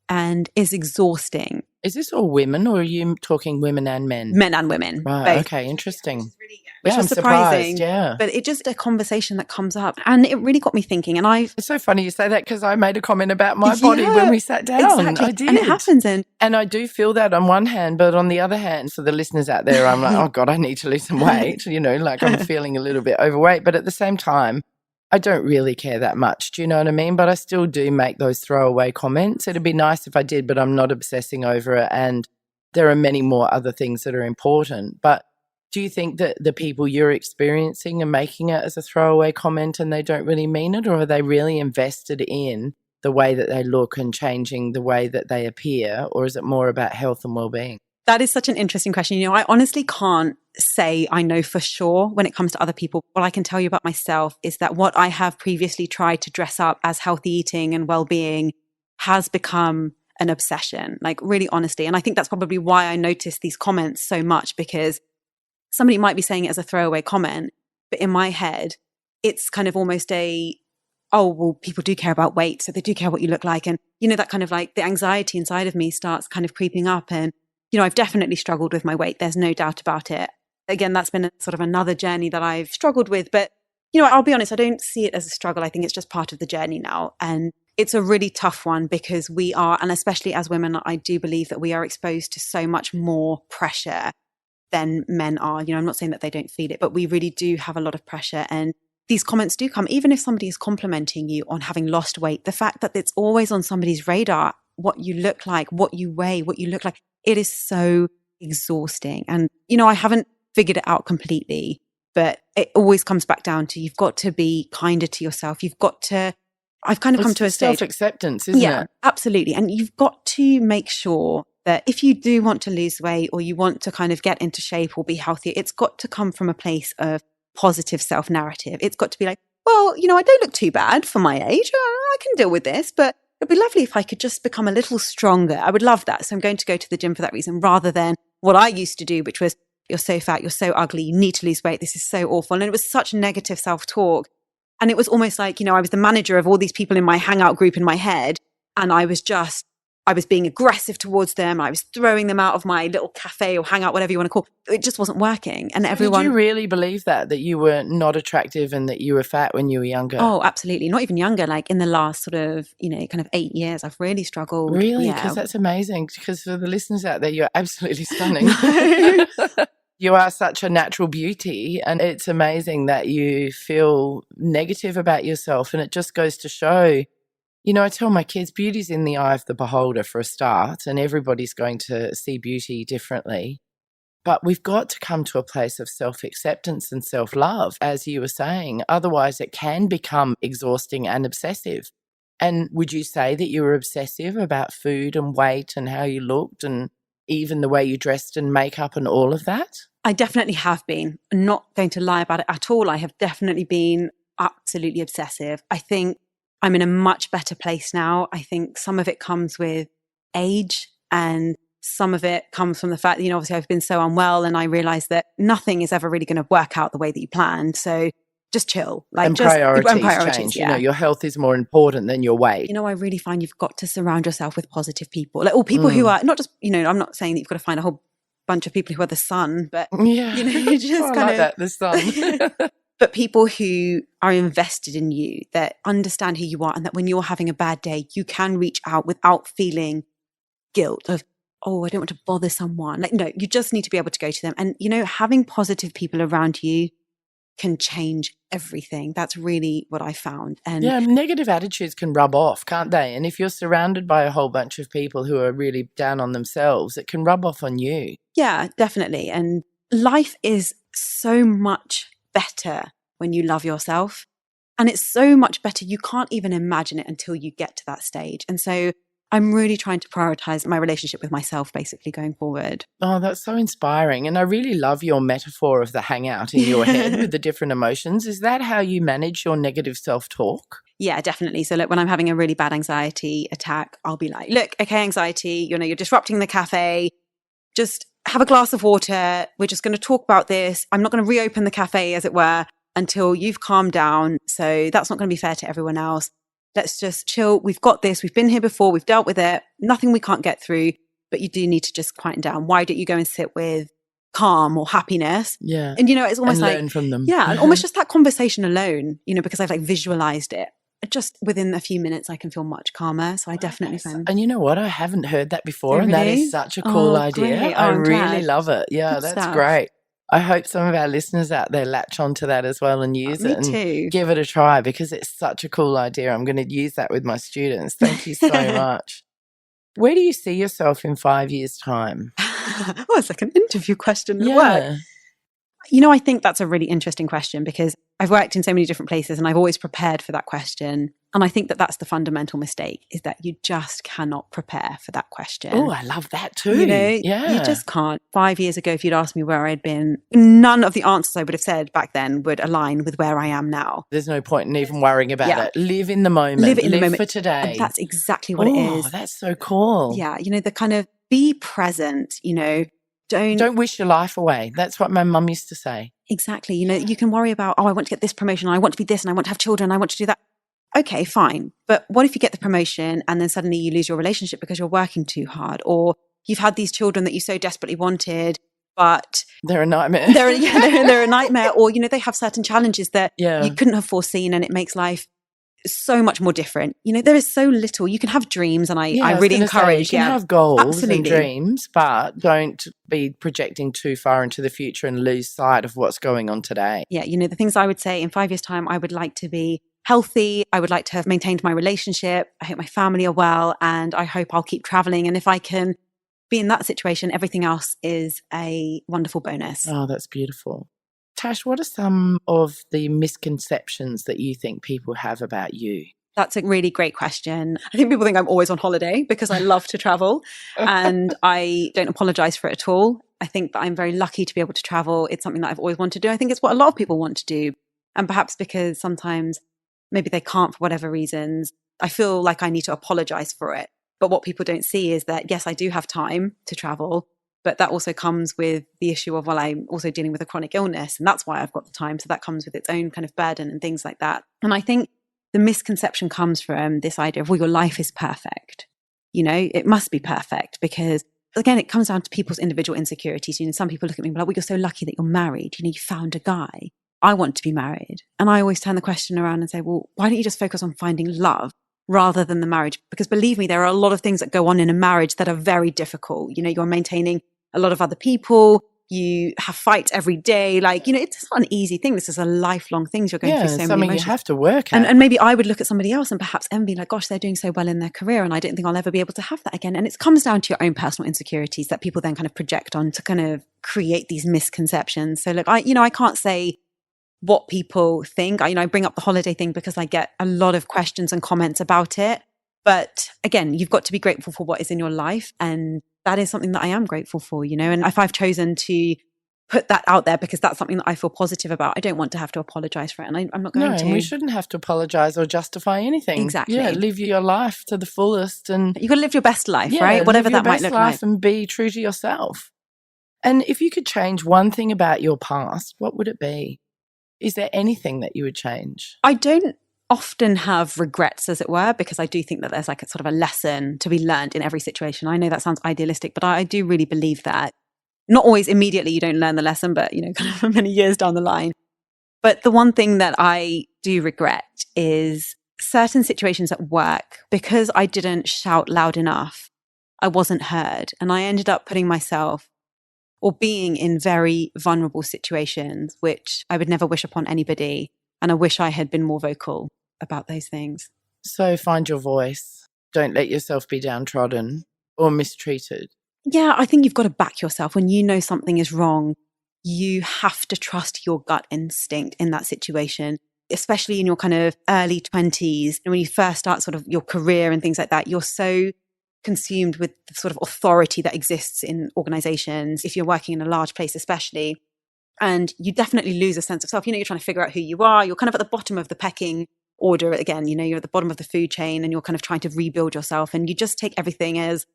Speaker 2: And is exhausting.
Speaker 5: Is this all women, or are you talking women and men?
Speaker 2: Men and women.
Speaker 5: Right,
Speaker 2: both.
Speaker 5: okay, interesting.
Speaker 2: Which
Speaker 5: I'm
Speaker 2: was surprising.
Speaker 5: Surprised, yeah.
Speaker 2: But it's just a conversation that comes up, and it really got me thinking. And
Speaker 5: It's so funny you say that, because I made a comment about my body when we sat down.
Speaker 2: Exactly.
Speaker 5: I did.
Speaker 2: And it happens. And
Speaker 5: I do feel that on one hand, but on the other hand, for the listeners out there, I'm like, oh God, I need to lose some weight. Like I'm feeling a little bit overweight. But at the same time, I don't really care that much. Do you know what I mean? But I still do make those throwaway comments. It'd be nice if I did, but I'm not obsessing over it. And there are many more other things that are important. But do you think that the people you're experiencing are making it as a throwaway comment and they don't really mean it, or are they really invested in the way that they look and changing the way that they appear, or is it more about health and well-being?
Speaker 2: that is such an interesting question. I honestly can't say I know for sure when it comes to other people. What I can tell you about myself is that what I have previously tried to dress up as healthy eating and well-being has become an obsession, like really honestly. And I think that's probably why I notice these comments so much, because somebody might be saying it as a throwaway comment, but in my head, it's kind of almost oh, well, people do care about weight, so they do care what you look like. And, that kind of like the anxiety inside of me starts kind of creeping up. And, I've definitely struggled with my weight. There's no doubt about it. Again, that's been sort of another journey that I've struggled with. But, I'll be honest, I don't see it as a struggle. I think it's just part of the journey now. And it's a really tough one because we are, and especially as women, I do believe that we are exposed to so much more pressure than men are. I'm not saying that they don't feel it, but we really do have a lot of pressure. And these comments do come, even if somebody is complimenting you on having lost weight, the fact that it's always on somebody's radar, what you look like, what you weigh, what you look like, it is so exhausting. And, I haven't figured it out completely, but it always comes back down to you've got to be kinder to yourself. I've kind of come to a stage.
Speaker 5: Self-acceptance, isn't it?
Speaker 2: Absolutely. And you've got to make sure that if you do want to lose weight or you want to kind of get into shape or be healthier, it's got to come from a place of positive self-narrative. It's got to be like, well, I don't look too bad for my age. I can deal with this, but it'd be lovely if I could just become a little stronger. I would love that. So I'm going to go to the gym for that reason, rather than what I used to do, which was, you're so fat, you're so ugly, you need to lose weight, this is so awful. And it was such negative self-talk. And it was almost like, I was the manager of all these people in my hangout group in my head. And I was just I was being aggressive towards them. I was throwing them out of my little cafe or hangout, whatever you want to call it. It just wasn't working. And everyone...
Speaker 5: Did you really believe that you were not attractive and that you were fat when you were younger?
Speaker 2: Oh, absolutely. Not even younger. Like in the last sort of, kind of 8 years, I've really struggled.
Speaker 5: Really?
Speaker 2: Yeah.
Speaker 5: Because that's amazing. Because for the listeners out there, you're absolutely stunning. You are such a natural beauty, and it's amazing that you feel negative about yourself. And it just goes to show, I tell my kids, beauty's in the eye of the beholder for a start, and everybody's going to see beauty differently. But we've got to come to a place of self-acceptance and self-love, as you were saying. Otherwise, it can become exhausting and obsessive. And would you say that you were obsessive about food and weight and how you looked and even the way you dressed and makeup and all of that?
Speaker 2: I definitely have been. I'm not going to lie about it at all. I have definitely been absolutely obsessive. I think I'm in a much better place now. I think some of it comes with age, and some of it comes from the fact that, obviously I've been so unwell, and I realized that nothing is ever really going to work out the way that you planned. So just chill.
Speaker 5: Priorities change.
Speaker 2: Yeah.
Speaker 5: Your health is more important than your weight.
Speaker 2: I really find you've got to surround yourself with positive people. Like all people who are not just, I'm not saying that you've got to find a whole bunch of people who are the sun, but you just kind of
Speaker 5: that, the sun.
Speaker 2: But people who are invested in you, that understand who you are, and that when you're having a bad day, you can reach out without feeling guilt of, oh, I don't want to bother someone. Like, no, you just need to be able to go to them. And, having positive people around you can change everything. That's really what I found. And
Speaker 5: negative attitudes can rub off, can't they? And if you're surrounded by a whole bunch of people who are really down on themselves, it can rub off on you.
Speaker 2: Yeah, definitely. And life is so much better when you love yourself. And it's so much better. You can't even imagine it until you get to that stage. And so I'm really trying to prioritize my relationship with myself, basically, going forward.
Speaker 5: Oh, that's so inspiring. And I really love your metaphor of the hangout in your head with the different emotions. Is that how you manage your negative self-talk?
Speaker 2: Yeah, definitely. So look, when I'm having a really bad anxiety attack, I'll be like, look, okay, anxiety, you're disrupting the cafe. Just have a glass of water. We're just going to talk about this. I'm not going to reopen the cafe, as it were, until you've calmed down. So that's not going to be fair to everyone else. Let's just chill. We've got this. We've been here before. We've dealt with it. Nothing we can't get through, but you do need to just quieten down. Why don't you go and sit with calm or happiness?
Speaker 5: Yeah.
Speaker 2: And, it's almost
Speaker 5: and
Speaker 2: like,
Speaker 5: learn from them.
Speaker 2: Yeah. And almost just that conversation alone, because I've visualized it. Just within a few minutes, I can feel much calmer. So I definitely find.
Speaker 5: And you know what? I haven't heard that before.
Speaker 2: Oh,
Speaker 5: And that
Speaker 2: really?
Speaker 5: is such a cool idea.
Speaker 2: Great.
Speaker 5: I
Speaker 2: I'm
Speaker 5: really
Speaker 2: glad.
Speaker 5: love it. Yeah,
Speaker 2: Good
Speaker 5: that's
Speaker 2: stuff.
Speaker 5: great. I hope some of our listeners out there latch onto that as well and use it.
Speaker 2: Me too.
Speaker 5: Give it a try, because it's such a cool idea. I'm going to use that with my students. Thank you so much. Where do you see yourself in 5 years' time?
Speaker 2: Oh, it's like an interview question at
Speaker 5: Yeah.
Speaker 2: work. I think that's a really interesting question, because I've worked in so many different places and I've always prepared for that question. And I think that that's the fundamental mistake, is that you just cannot prepare for that question.
Speaker 5: Oh, I love that too.
Speaker 2: You just can't. 5 years ago, if you'd asked me where I'd been, none of the answers I would have said back then would align with where I am now.
Speaker 5: There's no point in even worrying about it. Live in the moment.
Speaker 2: Live in the moment
Speaker 5: for today.
Speaker 2: And that's exactly what it is.
Speaker 5: Oh, that's so cool.
Speaker 2: Yeah. The kind of be present,
Speaker 5: Don't wish your life away. That's what my mum used to say.
Speaker 2: Exactly. You can worry about, I want to get this promotion, I want to be this, and I want to have children, I want to do that. Okay, fine. But what if you get the promotion and then suddenly you lose your relationship because you're working too hard, or you've had these children that you so desperately wanted, but
Speaker 5: they're a nightmare.
Speaker 2: They're a nightmare, or they have certain challenges that you couldn't have foreseen, and it makes life so much more different. There is so little. You can have dreams, and I really encourage.
Speaker 5: You can have goals
Speaker 2: absolutely.
Speaker 5: and dreams, but don't be projecting too far into the future and lose sight of what's going on today.
Speaker 2: Yeah, the things I would say in 5 years' time, I would like to be healthy. I would like to have maintained my relationship. I hope my family are well, and I hope I'll keep traveling. And if I can be in that situation, everything else is a wonderful bonus.
Speaker 5: Oh, that's beautiful. Tash, what are some of the misconceptions that you think people have about you?
Speaker 2: That's a really great question. I think people think I'm always on holiday because I love to travel, and I don't apologize for it at all. I think that I'm very lucky to be able to travel. It's something that I've always wanted to do. I think it's what a lot of people want to do. And perhaps because sometimes maybe they can't for whatever reasons, I feel like I need to apologize for it. But what people don't see is that, yes, I do have time to travel, but that also comes with the issue of, well, I'm also dealing with a chronic illness, and that's why I've got the time. So that comes with its own kind of burden and things like that. And I think the misconception comes from this idea of, well, your life is perfect. it must be perfect because, again, it comes down to people's individual insecurities. Some people look at me and be like, well, you're so lucky that you're married. You found a guy. I want to be married. And I always turn the question around and say, well, why don't you just focus on finding love rather than the marriage? Because believe me, there are a lot of things that go on in a marriage that are very difficult. You're maintaining a lot of other people. You have fights every day. It's not an easy thing. This is a lifelong thing. You're going through so many
Speaker 5: something
Speaker 2: emotions.
Speaker 5: You have to work at.
Speaker 2: And maybe I would look at somebody else and perhaps envy, like, gosh, they're doing so well in their career and I don't think I'll ever be able to have that again. And it comes down to your own personal insecurities that people then kind of project on to kind of create these misconceptions. So look, I can't say what people think. I bring up the holiday thing because I get a lot of questions and comments about it. But again, you've got to be grateful for what is in your life. And that is something that I am grateful for, and if I've chosen to put that out there because that's something that I feel positive about, I don't want to have to apologize for it. And I'm not going to.
Speaker 5: No, we shouldn't have to apologize or justify anything.
Speaker 2: Exactly.
Speaker 5: Yeah, live your life to the fullest. And
Speaker 2: you've got to live your best life, right? Whatever that might look like.
Speaker 5: And be true to yourself. And if you could change one thing about your past, what would it be? Is there anything that you would change?
Speaker 2: I don't often have regrets, as it were, because I do think that there's like a sort of a lesson to be learned in every situation. I know that sounds idealistic, but I do really believe that. Not always immediately you don't learn the lesson, but, kind of many years down the line. But the one thing that I do regret is certain situations at work, because I didn't shout loud enough, I wasn't heard. And I ended up putting myself or being in very vulnerable situations, which I would never wish upon anybody. And I wish I had been more vocal about those things.
Speaker 5: So find your voice. Don't let yourself be downtrodden or mistreated.
Speaker 2: Yeah, I think you've got to back yourself. When you know something is wrong, you have to trust your gut instinct in that situation, especially in your kind of early 20s. And when you first start sort of your career and things like that, you're so consumed with the sort of authority that exists in organizations, if you're working in a large place especially. And you definitely lose a sense of self. You're trying to figure out who you are. You're kind of at the bottom of the pecking order again. You're at the bottom of the food chain and you're kind of trying to rebuild yourself. And you just take everything as,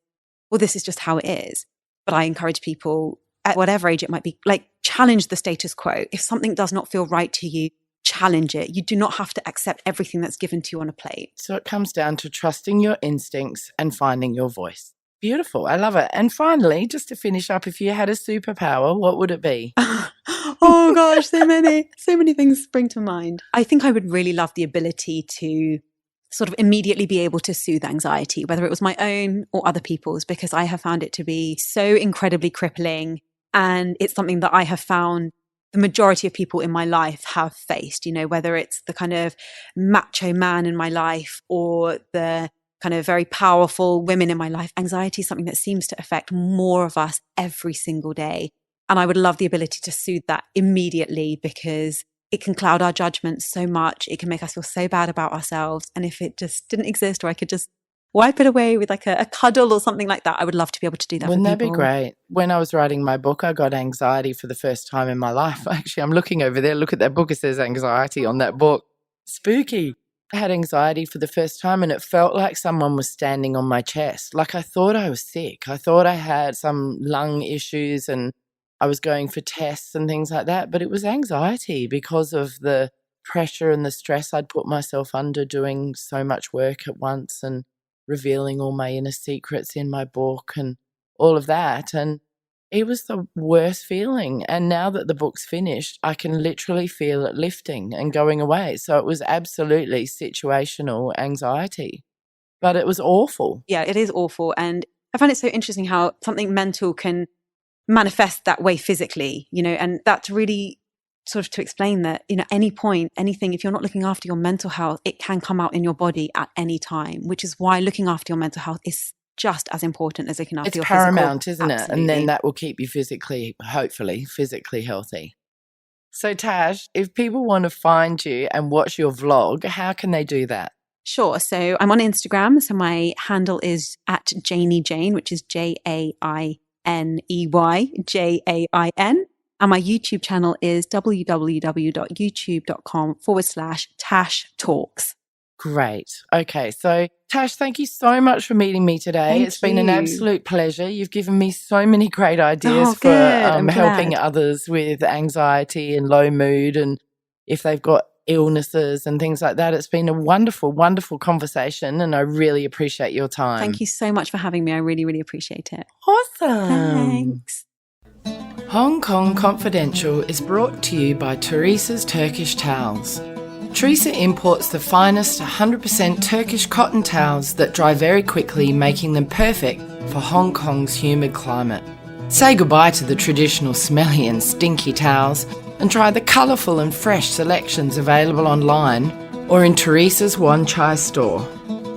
Speaker 2: well, this is just how it is. But I encourage people at whatever age it might be, like, challenge the status quo. If something does not feel right to you, challenge it. You do not have to accept everything that's given to you on a plate.
Speaker 5: So it comes down to trusting your instincts and finding your voice. Beautiful. I love it. And finally, just to finish up, if you had a superpower, what would it be?
Speaker 2: Oh gosh, so many things spring to mind. I think I would really love the ability to sort of immediately be able to soothe anxiety, whether it was my own or other people's, because I have found it to be so incredibly crippling. And it's something that I have found the majority of people in my life have faced, whether it's the kind of macho man in my life or the kind of very powerful women in my life. Anxiety is something that seems to affect more of us every single day. And I would love the ability to soothe that immediately, because it can cloud our judgments so much. It can make us feel so bad about ourselves. And if it just didn't exist, or I could just wipe it away with like a cuddle or something like that, I would love to be able to do that.
Speaker 5: Wouldn't that be great? When I was writing my book, I got anxiety for the first time in my life. Actually, I'm looking over there. Look at that book. It says anxiety on that book. Spooky. I had anxiety for the first time and it felt like someone was standing on my chest. Like I thought I was sick. I thought I had some lung issues and I was going for tests and things like that. But it was anxiety because of the pressure and the stress I'd put myself under doing so much work at once and revealing all my inner secrets in my book and all of that. And it was the worst feeling. And now that the book's finished, I can literally feel it lifting and going away. So it was absolutely situational anxiety, but it was awful.
Speaker 2: Yeah, it is awful. And I find it so interesting how something mental can manifest that way physically, and that's really sort of to explain that, any point, anything, if you're not looking after your mental health, it can come out in your body at any time, which is why looking after your mental health is just as important as looking after your physical.
Speaker 5: It's paramount, isn't it?
Speaker 2: Absolutely.
Speaker 5: And then that will keep you hopefully physically healthy. So Tash, if people want to find you and watch your vlog, how can they do that?
Speaker 2: Sure. So I'm on Instagram. So my handle is at Janey Jain, which is JAINEY JAIN. And my YouTube channel is www.youtube.com/Tash Talks.
Speaker 5: Great. Okay. So Tash, thank you so much for meeting me today. It's been an absolute pleasure. You've given me so many great ideas for helping others with anxiety and low mood. And if they've got illnesses and things like that. It's been a wonderful, wonderful conversation, and I really appreciate your time.
Speaker 2: Thank you so much for having me. I really, really appreciate it.
Speaker 5: Awesome.
Speaker 2: Thanks.
Speaker 5: Hong Kong Confidential is brought to you by Teresa's Turkish Towels. Teresa imports the finest 100% Turkish cotton towels that dry very quickly, making them perfect for Hong Kong's humid climate. Say goodbye to the traditional smelly and stinky towels and try the colourful and fresh selections available online or in Teresa's Wan Chai store.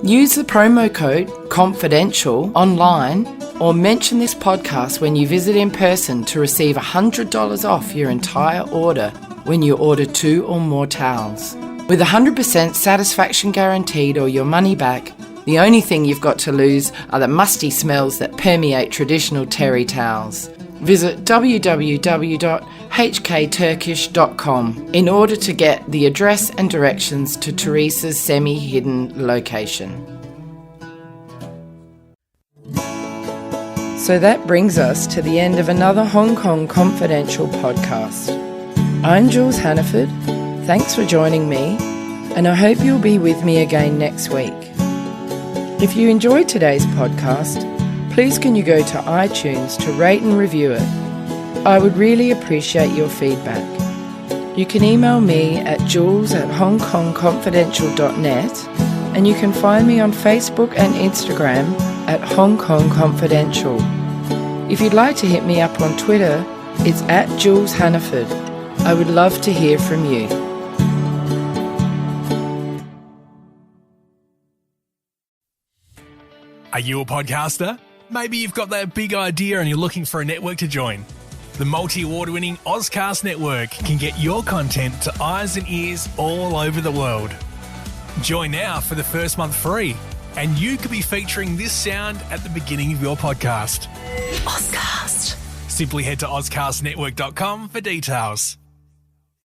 Speaker 5: Use the promo code CONFIDENTIAL online or mention this podcast when you visit in person to receive $100 off your entire order when you order 2 or more towels. With 100% satisfaction guaranteed or your money back, the only thing you've got to lose are the musty smells that permeate traditional terry towels. Visit www.hkturkish.com in order to get the address and directions to Teresa's semi-hidden location. So that brings us to the end of another Hong Kong Confidential podcast. I'm Jules Hannaford. Thanks for joining me, and I hope you'll be with me again next week. If you enjoyed today's podcast, please can you go to iTunes to rate and review it. I would really appreciate your feedback. You can email me at jules@hongkongconfidential.net, and you can find me on Facebook and Instagram at Hong Kong Confidential. If you'd like to hit me up on Twitter, it's at Jules Hannaford. I would love to hear from you.
Speaker 1: Are you a podcaster? Maybe you've got that big idea and you're looking for a network to join. The multi-award-winning Ozcast network can get your content to eyes and ears all over the world. Join now for the first month free, and you could be featuring this sound at the beginning of your podcast.
Speaker 2: Ozcast.
Speaker 1: Simply head to ozcastnetwork.com for details.